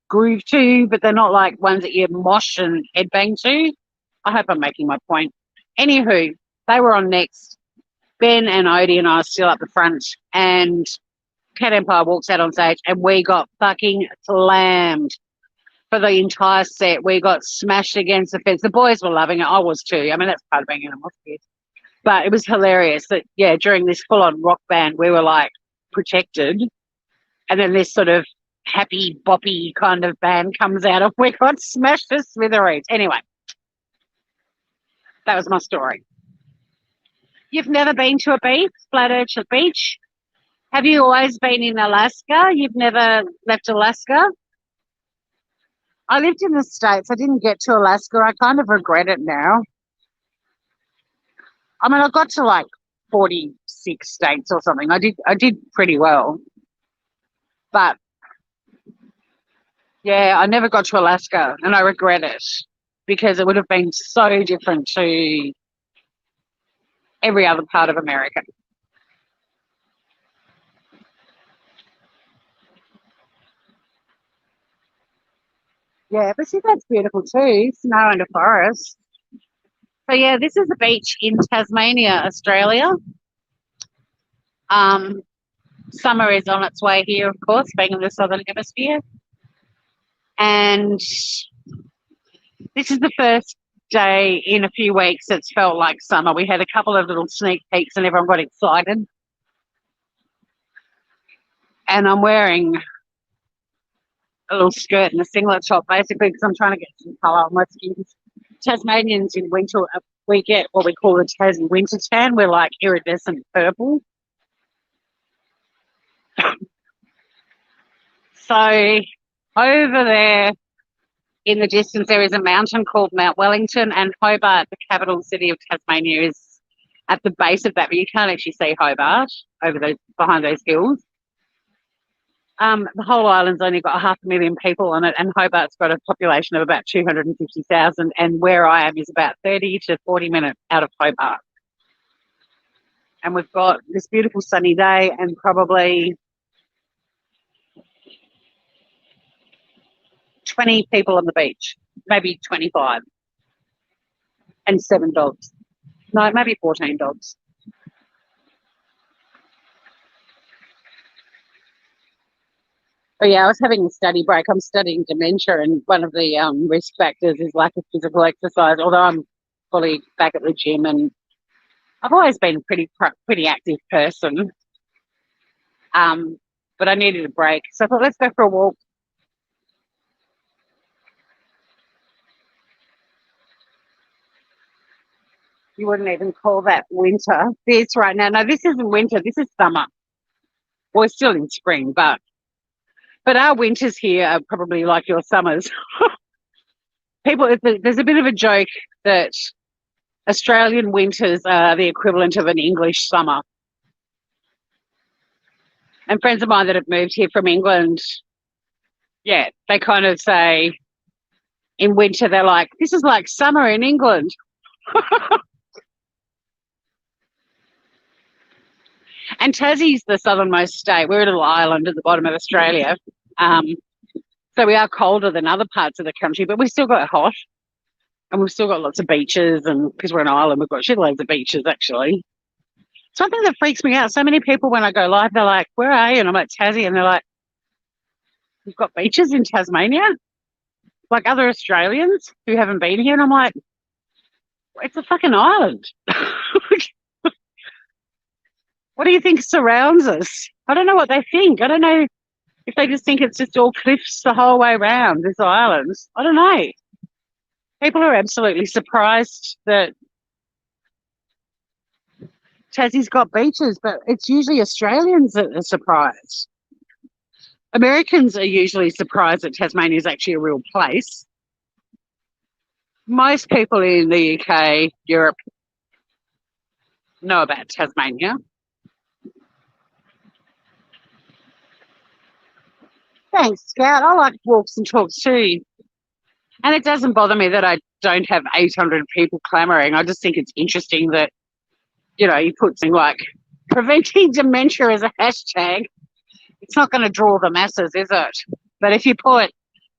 groove to, but they're not like ones that you mosh and headbang to. I hope I'm making my point. Anywho, they were on next. Ben and Odie and I are still up the front, and Cat Empire walks out on stage, and we got fucking slammed for the entire set. We got smashed against the fence. The boys were loving it. I was too. I mean, that's part of being in a mosh pit. But it was hilarious that, during this full-on rock band, we were, like, protected. And then this sort of happy, boppy kind of band comes out, and we got smashed to smithereens. Anyway, that was my story. You've never been to a beach, Flat Earth Beach? Have you always been in Alaska? You've never left Alaska? I lived in the States. I didn't get to Alaska. I kind of regret it now. I mean, I got to like 46 states or something. I did pretty well. But, yeah, I never got to Alaska, and I regret it because it would have been so different to every other part of America. Yeah, but see, that's beautiful too, snow and a forest. So, yeah, this is a beach in Tasmania, Australia. Summer is on its way here, of course, being in the Southern Hemisphere. And this is the first day in a few weeks it's felt like summer. We had a couple of little sneak peeks and everyone got excited. And I'm wearing a little skirt and a singlet top, basically, because I'm trying to get some colour on my skin. Tasmanians in winter, we get what we call the Tasman winter tan. We're like iridescent purple. So over there in the distance, there is a mountain called Mount Wellington, and Hobart, the capital city of Tasmania, is at the base of that, but you can't actually see Hobart behind those hills. The whole island's only got 500,000 people on it, and Hobart's got a population of about 250,000, and where I am is about 30 to 40 minutes out of Hobart. And we've got this beautiful sunny day and probably 20 people on the beach, maybe 25, and 7 dogs. No, maybe 14 dogs. Oh, yeah, I was having a study break. I'm studying dementia, and one of the risk factors is lack of physical exercise, although I'm fully back at the gym, and I've always been a pretty active person. But I needed a break. So I thought, let's go for a walk. You wouldn't even call that winter. This right now. No, this isn't winter. This is summer. We're still in spring, but our winters here are probably like your summers. There's a bit of a joke that Australian winters are the equivalent of an English summer. And friends of mine that have moved here from England, yeah, they kind of say in winter, they're like, this is like summer in England. And Tassie's the southernmost state. We're a little island at the bottom of Australia. Um, so we are colder than other parts of the country, but we still got hot. And we've still got lots of beaches. And because we're an island, we've got shitloads of beaches, actually. Something that freaks me out. So many people, when I go live, they're like, where are you? And I'm like, Tassie. And they're like, we've got beaches in Tasmania? Like other Australians who haven't been here. And I'm like, it's a fucking island. What do you think surrounds us? I don't know what they think. I don't know if they just think it's just all cliffs the whole way around this island. I don't know. People are absolutely surprised that Tassie's got beaches, but it's usually Australians that are surprised. Americans are usually surprised that Tasmania is actually a real place. Most people in the UK, Europe, know about Tasmania. Thanks, Scout. I like walks and talks too. And it doesn't bother me that I don't have 800 people clamouring. I just think it's interesting that, you know, you put something like preventing dementia as a hashtag. It's not going to draw the masses, is it? But if you put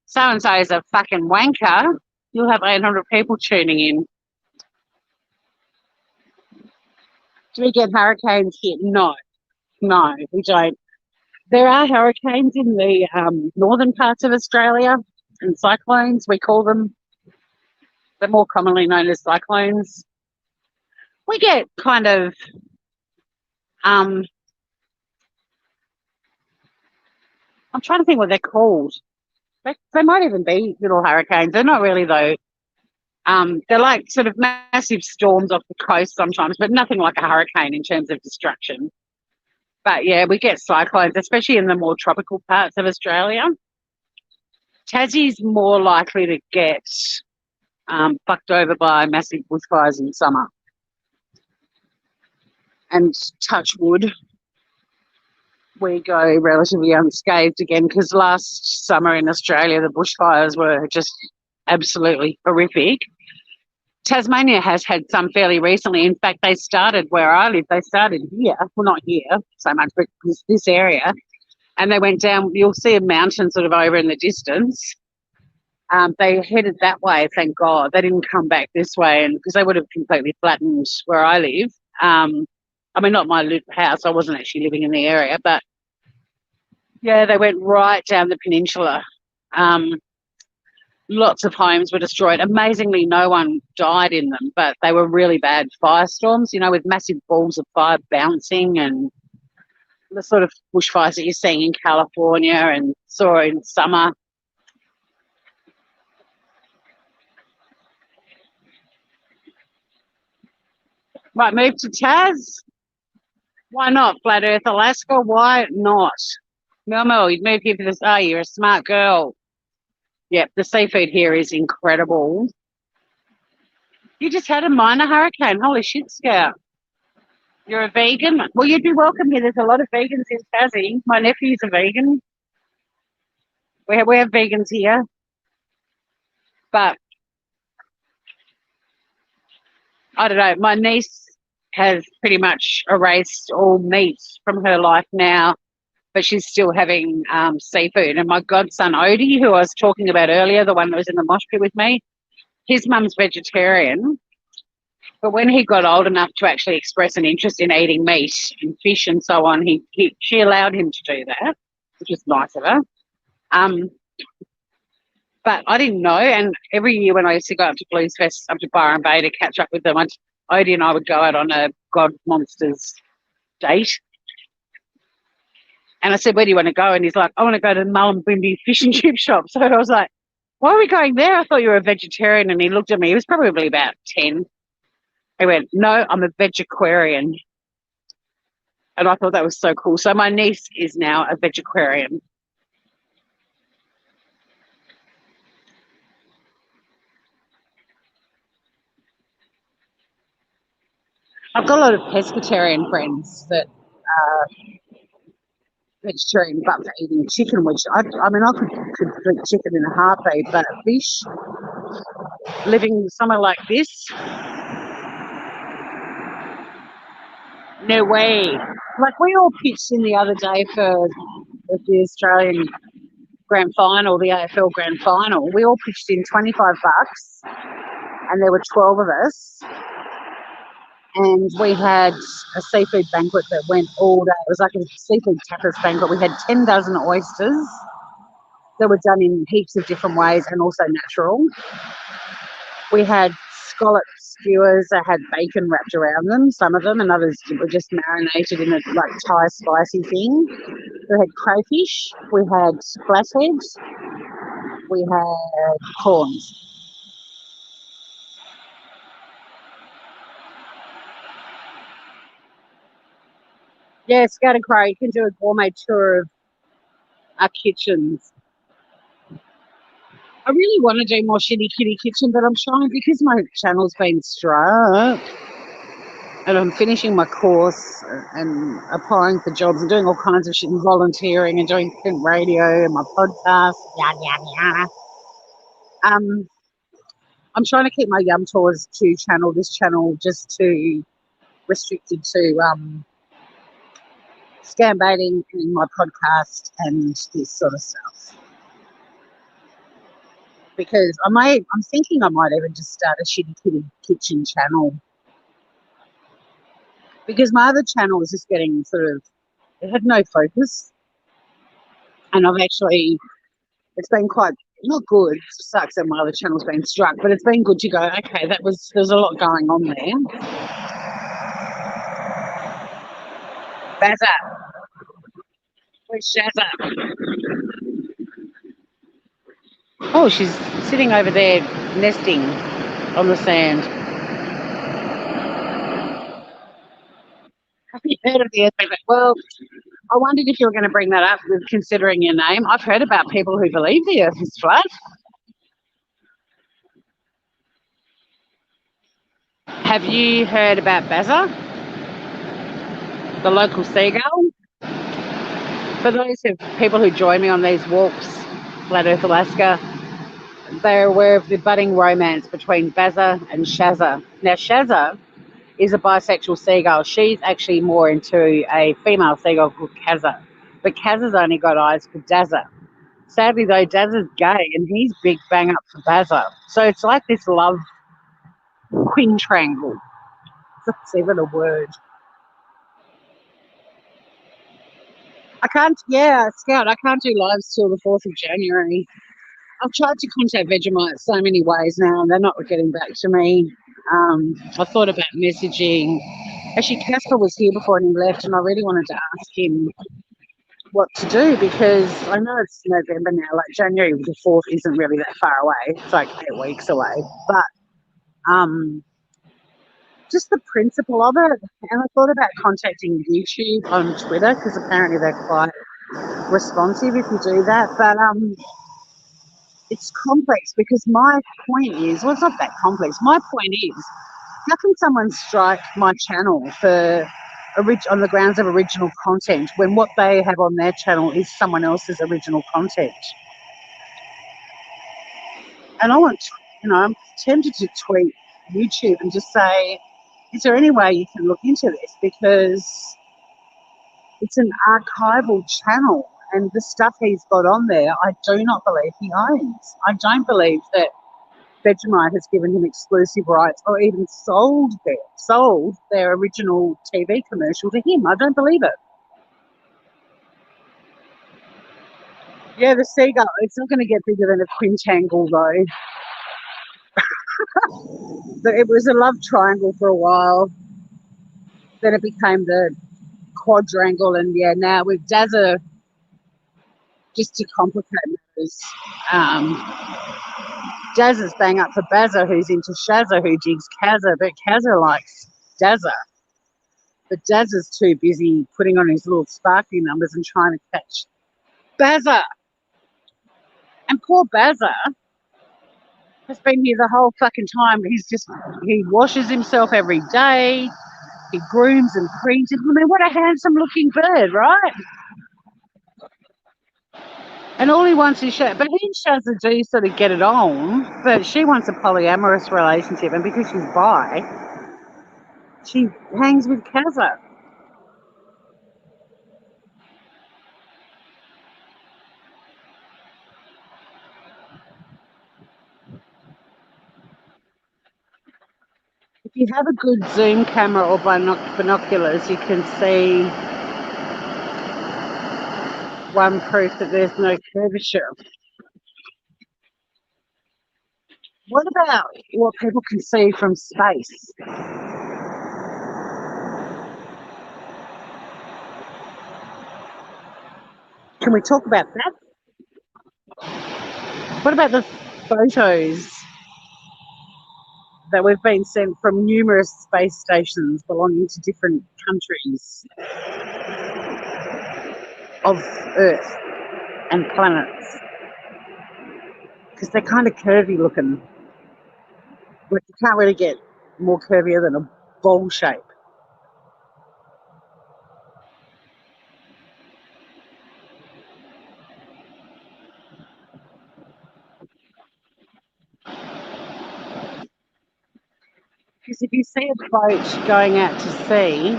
so-and-so is a fucking wanker, you'll have 800 people tuning in. Do we get hurricanes here? No, we don't. There are hurricanes in the northern parts of Australia and cyclones, we call them. They're more commonly known as cyclones. We get kind of I'm trying to think what they're called. They might even be little hurricanes. They're not really though. They're like sort of massive storms off the coast sometimes, but nothing like a hurricane in terms of destruction. But yeah, we get cyclones, especially in the more tropical parts of Australia. Tassie's more likely to get fucked over by massive bushfires in summer. And touch wood, we go relatively unscathed again because last summer in Australia, the bushfires were just absolutely horrific. Tasmania has had some fairly recently. In fact, they started where I live. They started here. Well, not here so much, but this area. And they went down. You'll see a mountain sort of over in the distance. They headed that way, thank God. They didn't come back this way, and because they would have completely flattened where I live. I mean, not my house. I wasn't actually living in the area, but yeah, they went right down the peninsula. Lots of homes were destroyed. Amazingly, no one died in them, but they were really bad firestorms, you know, with massive balls of fire bouncing and the sort of bushfires that you're seeing in California and saw in summer. Might move to Taz. Why not? Flat Earth, Alaska. Why not? Mel, you'd move here for this. Oh, you're a smart girl. Yep, the seafood here is incredible. You just had a minor hurricane. Holy shit, Scout. You're a vegan? Well, you'd be welcome here. There's a lot of vegans in Tassie. My nephew's a vegan. We have vegans here. But I don't know. My niece has pretty much erased all meat from her life now, but she's still having seafood. And my godson, Odie, who I was talking about earlier, the one that was in the mosh pit with me, his mum's vegetarian. But when he got old enough to actually express an interest in eating meat and fish and so on, she allowed him to do that, which was nice of her. But I didn't know, and every year when I used to go up to Blues Fest, up to Byron Bay to catch up with them, Odie and I would go out on a God Monsters date. And I said, where do you want to go? And he's like, I want to go to Mullumbimby fish and chip shop. So I was like, why are we going there? I thought you were a vegetarian. And he looked at me. He was probably about 10. He went, no, I'm a vegetarian. And I thought that was so cool. So my niece is now a vegetarian. I've got a lot of pescatarian friends that vegetarian but for eating chicken, which I mean, I could eat chicken in a heartbeat, but fish, living somewhere like this, no way. Like, we all pitched in the other day for the Australian grand final, the AFL grand final. We all pitched in $25, and there were 12 of us. And we had a seafood banquet that went all day. It was like a seafood tapas banquet. We had 10 dozen oysters that were done in heaps of different ways and also natural. We had scallop skewers that had bacon wrapped around them, some of them, and others were just marinated in a like Thai spicy thing. We had crayfish, we had flatheads, we had prawns. Yeah, Scatter Crow, you can do a gourmet tour of our kitchens. I really want to do more Shitty Kitty Kitchen, but I'm trying because my channel's been struck and I'm finishing my course and applying for jobs and doing all kinds of shit and volunteering and doing print radio and my podcast, yada, yada, yada. I'm trying to keep my Yum Tours 2 channel, this channel, just to restricted to scam baiting and my podcast and this sort of stuff. Because I'm thinking I might even just start a Shitty Kitty Kitchen channel. Because my other channel was just getting it had no focus. And it's been quite, not good, it sucks that my other channel's been struck, but it's been good to go, okay, there's a lot going on there. Bazza. Where's Shazza? Oh, she's sitting over there nesting on the sand. Have you heard of the earthquake? Well, I wondered if you were going to bring that up with considering your name. I've heard about people who believe the earth is flat. Have you heard about Bazza, the local seagull? For those people who join me on these walks, Flat Earth Alaska, they're aware of the budding romance between Bazza and Shazza. Now, Shazza is a bisexual seagull. She's actually more into a female seagull called Kazza. But Kazza's only got eyes for Dazza. Sadly, though, Dazza's gay and he's big bang up for Bazza. So it's like this love quintrangle. That's even a word. Scout, I can't do lives till the 4th of January. I've tried to contact Vegemite so many ways now and they're not getting back to me. I thought about messaging. Actually, Casper was here before and he left, and I really wanted to ask him what to do because I know it's November now. Like, January the 4th isn't really that far away. It's like 8 weeks away. But just the principle of it. And I thought about contacting YouTube on Twitter because apparently they're quite responsive if you do that. But it's complex because my point is, well, it's not that complex. My point is, how can someone strike my channel on the grounds of original content when what they have on their channel is someone else's original content? And I'm tempted to tweet YouTube and just say, is there any way you can look into this? Because it's an archival channel and the stuff he's got on there, I do not believe he owns. I don't believe that Vegemite has given him exclusive rights or even sold their original TV commercial to him. I don't believe it. Yeah, the seagull, it's not going to get bigger than a quintangle though. But it was a love triangle for a while. Then it became the quadrangle, and yeah, now with Dazza, just to complicate matters, Dazza's bang up for Bazza, who's into Shazza, who digs Kazza, but Kazza likes Dazza. But Dazza's too busy putting on his little sparkly numbers and trying to catch Bazza. And poor Bazza has been here the whole fucking time. He washes himself every day. He grooms and preenes. I mean, what a handsome looking bird, right? And all he wants is show, but he shows the do sort of get it on, but she wants a polyamorous relationship, and because she's bi, she hangs with Kazza. If you have a good zoom camera or binoculars, you can see one proof that there's no curvature. What about what people can see from space? Can we talk about that? What about the photos that we've been sent from numerous space stations belonging to different countries of Earth and planets? Because they're kind of curvy looking. Like you can't really get more curvier than a bowl shape. Because if you see a boat going out to sea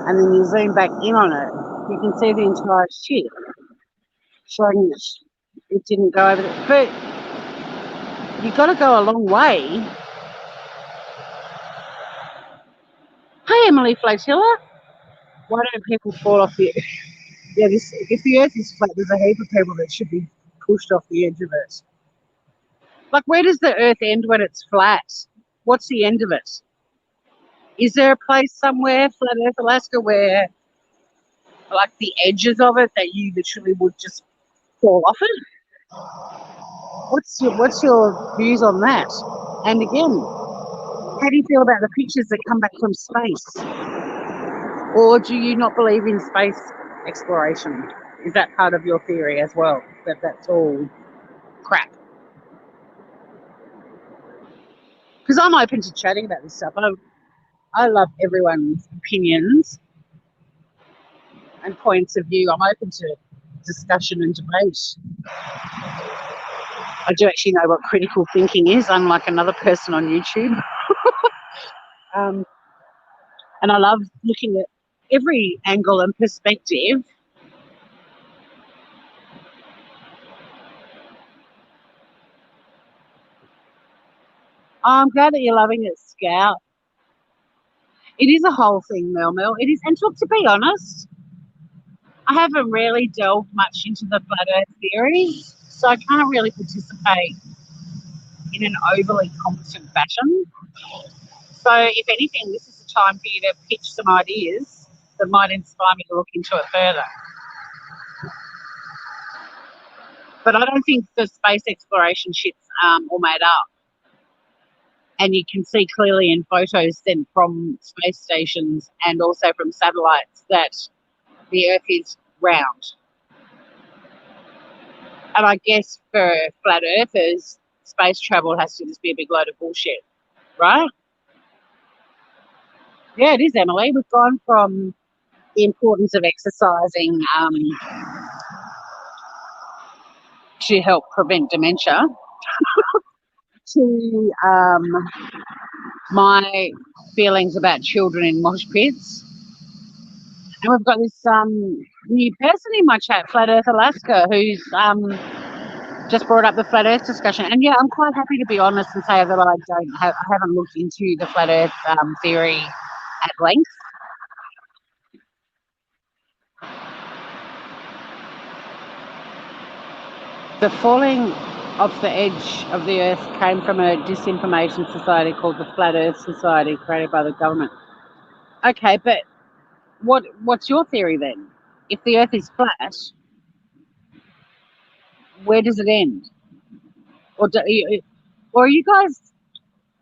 and then you zoom back in on it, you can see the entire ship showing that it didn't go over there. But you've got to go a long way. Hey, Emily Flotilla. Why don't people fall off the Earth? Yeah, if the Earth is flat, there's a heap of people that should be pushed off the edge of it. Like, where does the Earth end when it's flat? What's the end of it? Is there a place somewhere, Flat Earth Alaska, where, like, the edges of it that you literally would just fall off it? What's your views on that? And again, how do you feel about the pictures that come back from space? Or do you not believe in space exploration? Is that part of your theory as well, that that's all crap? Because I'm open to chatting about this stuff. I love everyone's opinions and points of view. I'm open to discussion and debate. I do actually know what critical thinking is, unlike another person on YouTube. And I love looking at every angle and perspective. I'm glad that you're loving it, Scout. It is a whole thing, Mel. It is, and look, to be honest, I haven't really delved much into the flat Earth theory, so I can't really participate in an overly competent fashion. So, if anything, this is the time for you to pitch some ideas that might inspire me to look into it further. But I don't think the space exploration ship's all made up. And you can see clearly in photos sent from space stations and also from satellites that the Earth is round. And I guess for flat earthers, space travel has to just be a big load of bullshit, right? Yeah, it is, Emily. We've gone from the importance of exercising to help prevent dementia to my feelings about children in mosh pits. And we've got this new person in my chat, Flat Earth Alaska, who's just brought up the flat Earth discussion. And yeah, I'm quite happy to be honest and say that I haven't looked into the flat Earth theory at length. The falling off the edge of the Earth came from a disinformation society called the Flat Earth Society, created by the government. Okay, but what's your theory then? If the Earth is flat, where does it end? Or are you guys?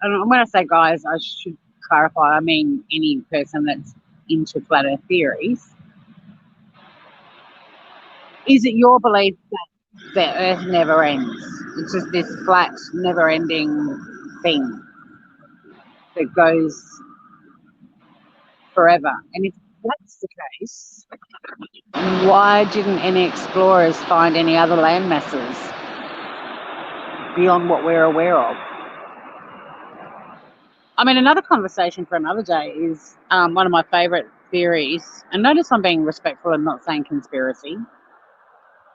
And when I say guys, I should clarify. I mean any person that's into flat Earth theories. Is it your belief that the Earth never ends? It's just this flat, never-ending thing that goes forever. And that's the case, why didn't any explorers find any other land masses beyond what we're aware of? I mean, another conversation for another day is one of my favourite theories, and notice I'm being respectful and not saying conspiracy,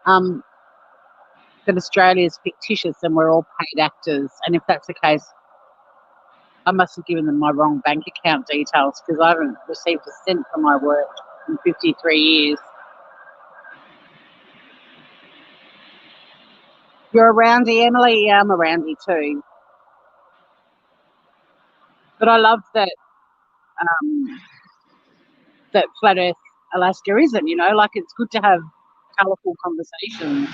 that Australia is fictitious and we're all paid actors. And if that's the case, I must have given them my wrong bank account details because I haven't received a cent for my work in 53 years. You're a roundie, Emily? Yeah, I'm a roundie too. But I love that that Flat Earth Alaska isn't, like it's good to have colourful conversations.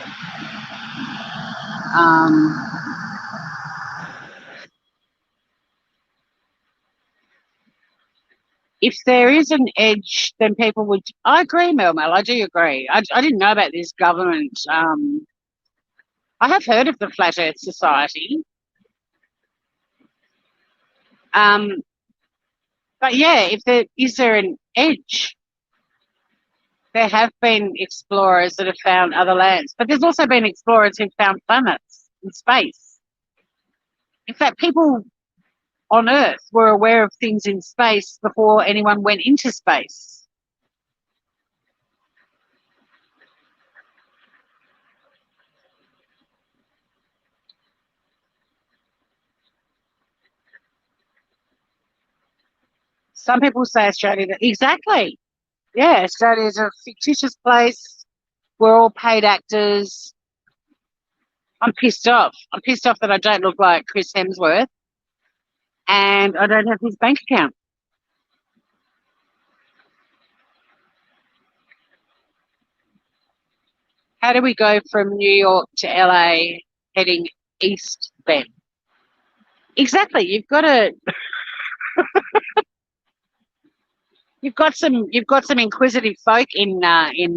If there is an edge, then people would. I agree, Mel. I do agree. I didn't know about this government. I have heard of the Flat Earth Society. But yeah, is there an edge? There have been explorers that have found other lands, but there's also been explorers who've found planets in space. In fact, people on Earth were aware of things in space before anyone went into space. Some people say Australia, exactly. Yeah, Australia is a fictitious place. We're all paid actors. I'm pissed off. I'm pissed off that I don't look like Chris Hemsworth and I don't have his bank account. How do we go from New York to LA heading east then? Exactly. You've got some inquisitive folk in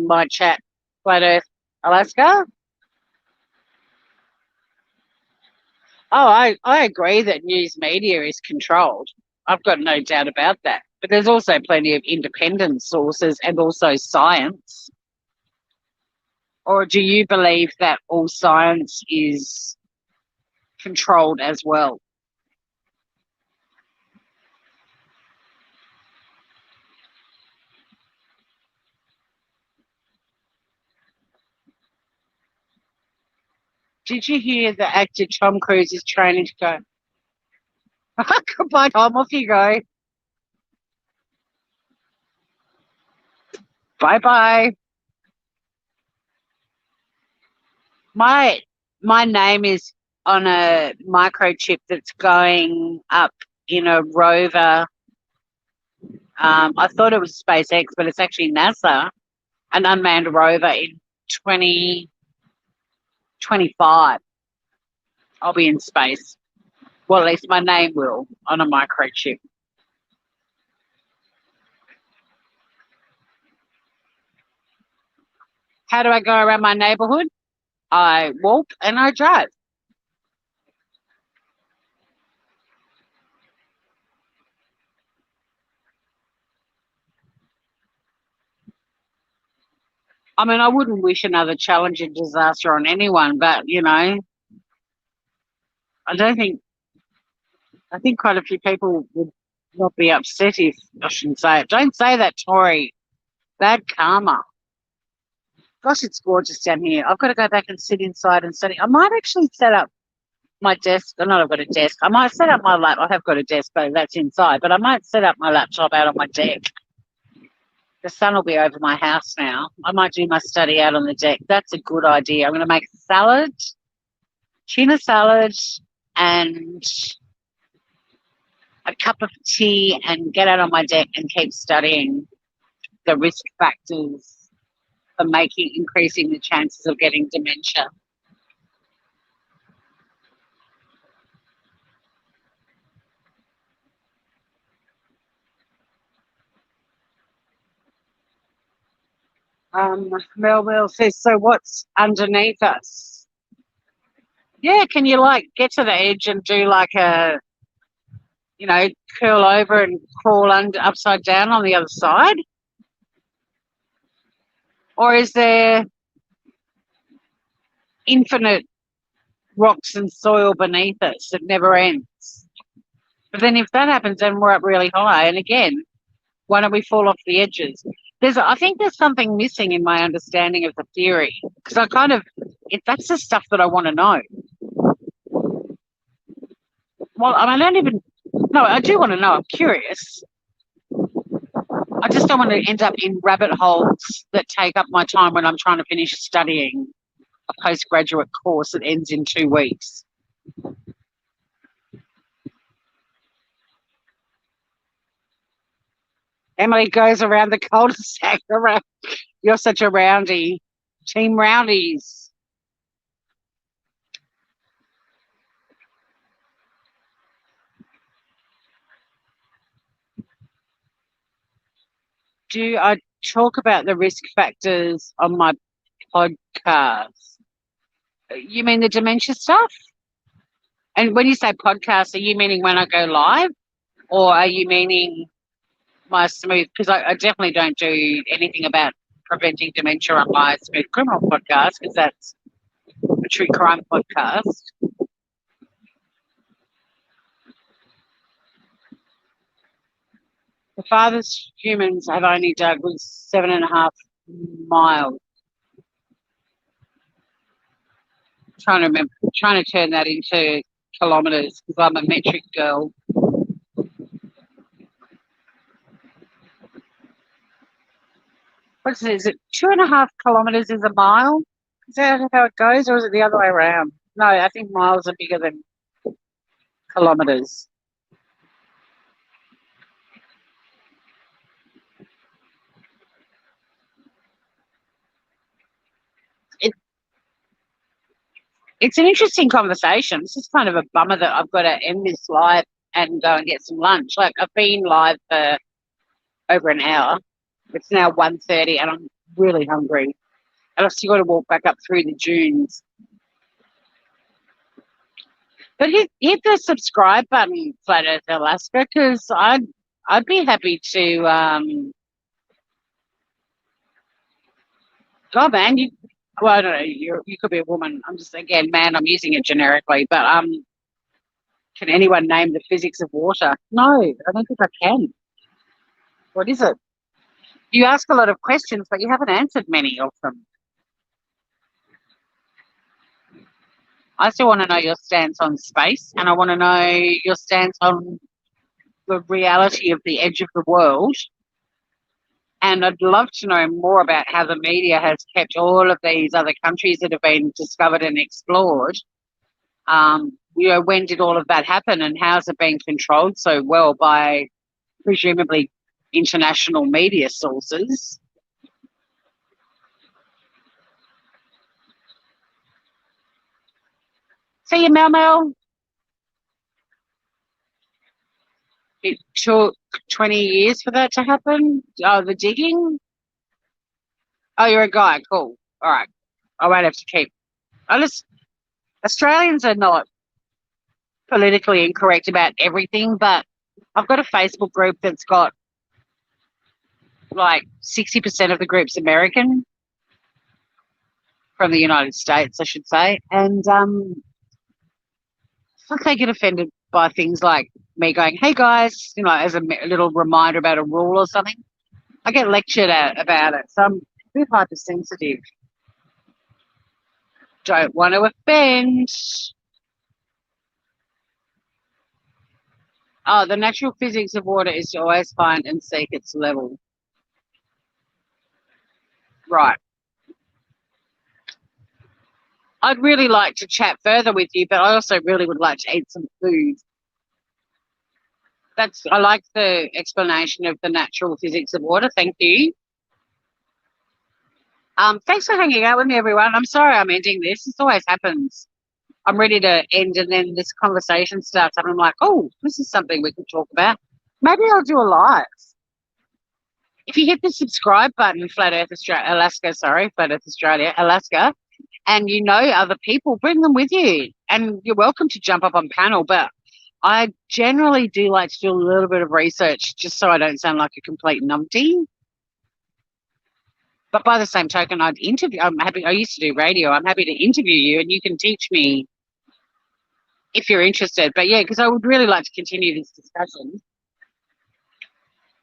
my chat, Flat Earth Alaska. Oh, I agree that news media is controlled. I've got no doubt about that. But there's also plenty of independent sources and also science. Or do you believe that all science is controlled as well? Did you hear that actor Tom Cruise is training to go? Goodbye, Tom. Off you go. Bye bye. My name is on a microchip that's going up in a rover. I thought it was SpaceX, but it's actually NASA, an unmanned rover in 2025. I'll be in space. Well, at least my name will on a microchip. How do I go around my neighbourhood? I walk and I drive. I mean, I wouldn't wish another challenging disaster on anyone, but I don't think I think quite a few people would not be upset if I shouldn't say it. Don't say that, Tori. Bad karma. Gosh, it's gorgeous down here. I've got to go back and sit inside and study. I might actually set up my desk. Not I've got a desk. I might set up my lap. I have got a desk, but that's inside. But I might set up my laptop out on my deck. The sun will be over my house now. I might do my study out on the deck. That's a good idea. I'm going to make salad, tuna salad, and a cup of tea and get out on my deck and keep studying the risk factors for increasing the chances of getting dementia. Mel says, so what's underneath us? Yeah, can you get to the edge and do curl over and crawl under upside down on the other side? Or is there infinite rocks and soil beneath us that never ends? But then if that happens, then we're up really high. And again, why don't we fall off the edges? I think there's something missing in my understanding of the theory, because that's the stuff that I want to know. Well, I don't even, no, I do want to know. I'm curious. I just don't want to end up in rabbit holes that take up my time when I'm trying to finish studying a postgraduate course that ends in 2 weeks. Emily goes around the cul-de-sac. You're such a roundie. Team roundies. Do I talk about the risk factors on my podcast? You mean the dementia stuff? And when you say podcast, are you meaning when I go live? Or are you meaning my smooth? Because I definitely don't do anything about preventing dementia on my Smooth Criminal podcast, because that's a true crime podcast. The farthest humans have only dug was 7.5 miles. Trying to remember, trying to turn that into kilometres because I'm a metric girl. What is it? 2.5 kilometres is a mile? Is that how it goes, or is it the other way around? No, I think miles are bigger than kilometres. It's an interesting conversation. This is kind of a bummer that I've got to end this live and go and get some lunch. Like, I've been live for over an hour. It's now 1:30 and I'm really hungry. And I've still got to walk back up through the dunes. But hit the subscribe button, Flat Earth Alaska, because I'd be happy to. Oh man, well, I don't know. You could be a woman. I'm just again, man. I'm using it generically, but can anyone name the physics of water? No, I don't think I can. What is it? You ask a lot of questions, but you haven't answered many of them. I still want to know your stance on space, and I want to know your stance on the reality of the edge of the world. And I'd love to know more about how the media has kept all of these other countries that have been discovered and explored. When did all of that happen, and how has it been controlled so well by presumably international media sources? See you, Mel Mel. It took 20 years for that to happen. Oh, the digging? Oh, you're a guy. Cool. All right. I won't have to keep. Australians are not politically incorrect about everything, but I've got a Facebook group that's got like 60% of the group's American, from the United States, I should say. And they get offended by things like me going, hey guys, as a little reminder about a rule or something. I get lectured at about it. So I'm a bit hypersensitive. Don't want to offend. Oh, the natural physics of water is to always find and seek its level. Right. I'd really like to chat further with you, but I also really would like to eat some food. I like the explanation of the natural physics of water. Thank you. Thanks for hanging out with me, everyone. I'm sorry I'm ending this. This always happens. I'm ready to end, and then this conversation starts up, and I'm like, oh, this is something we can talk about. Maybe I'll do a live. If you hit the subscribe button, Flat Earth Australia, Alaska, and you know other people, bring them with you. And you're welcome to jump up on panel, but I generally do like to do a little bit of research just so I don't sound like a complete numpty. But by the same token, I'd interview. I'm happy. I used to do radio. I'm happy to interview you, and you can teach me if you're interested. But yeah, because I would really like to continue this discussion.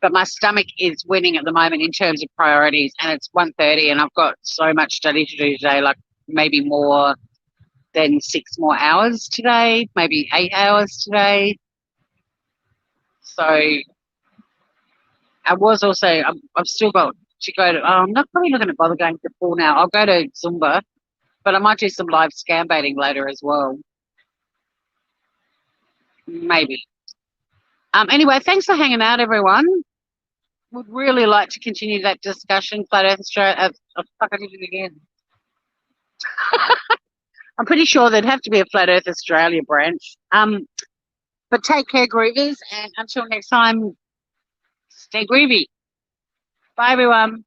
But my stomach is winning at the moment in terms of priorities, and it's 1:30, and I've got so much study to do today, like maybe more than 6 more hours today, maybe 8 hours today. So I was also, I've still got to go to, I'm not probably not going to bother going to the pool now. I'll go to Zumba, but I might do some live scam baiting later as well. Maybe. Anyway, thanks for hanging out, everyone. Would really like to continue that discussion. Flat Earth Australia. Oh, fuck, I did it again. I'm pretty sure there'd have to be a Flat Earth Australia branch. But take care, Groovers, and until next time, stay groovy. Bye, everyone.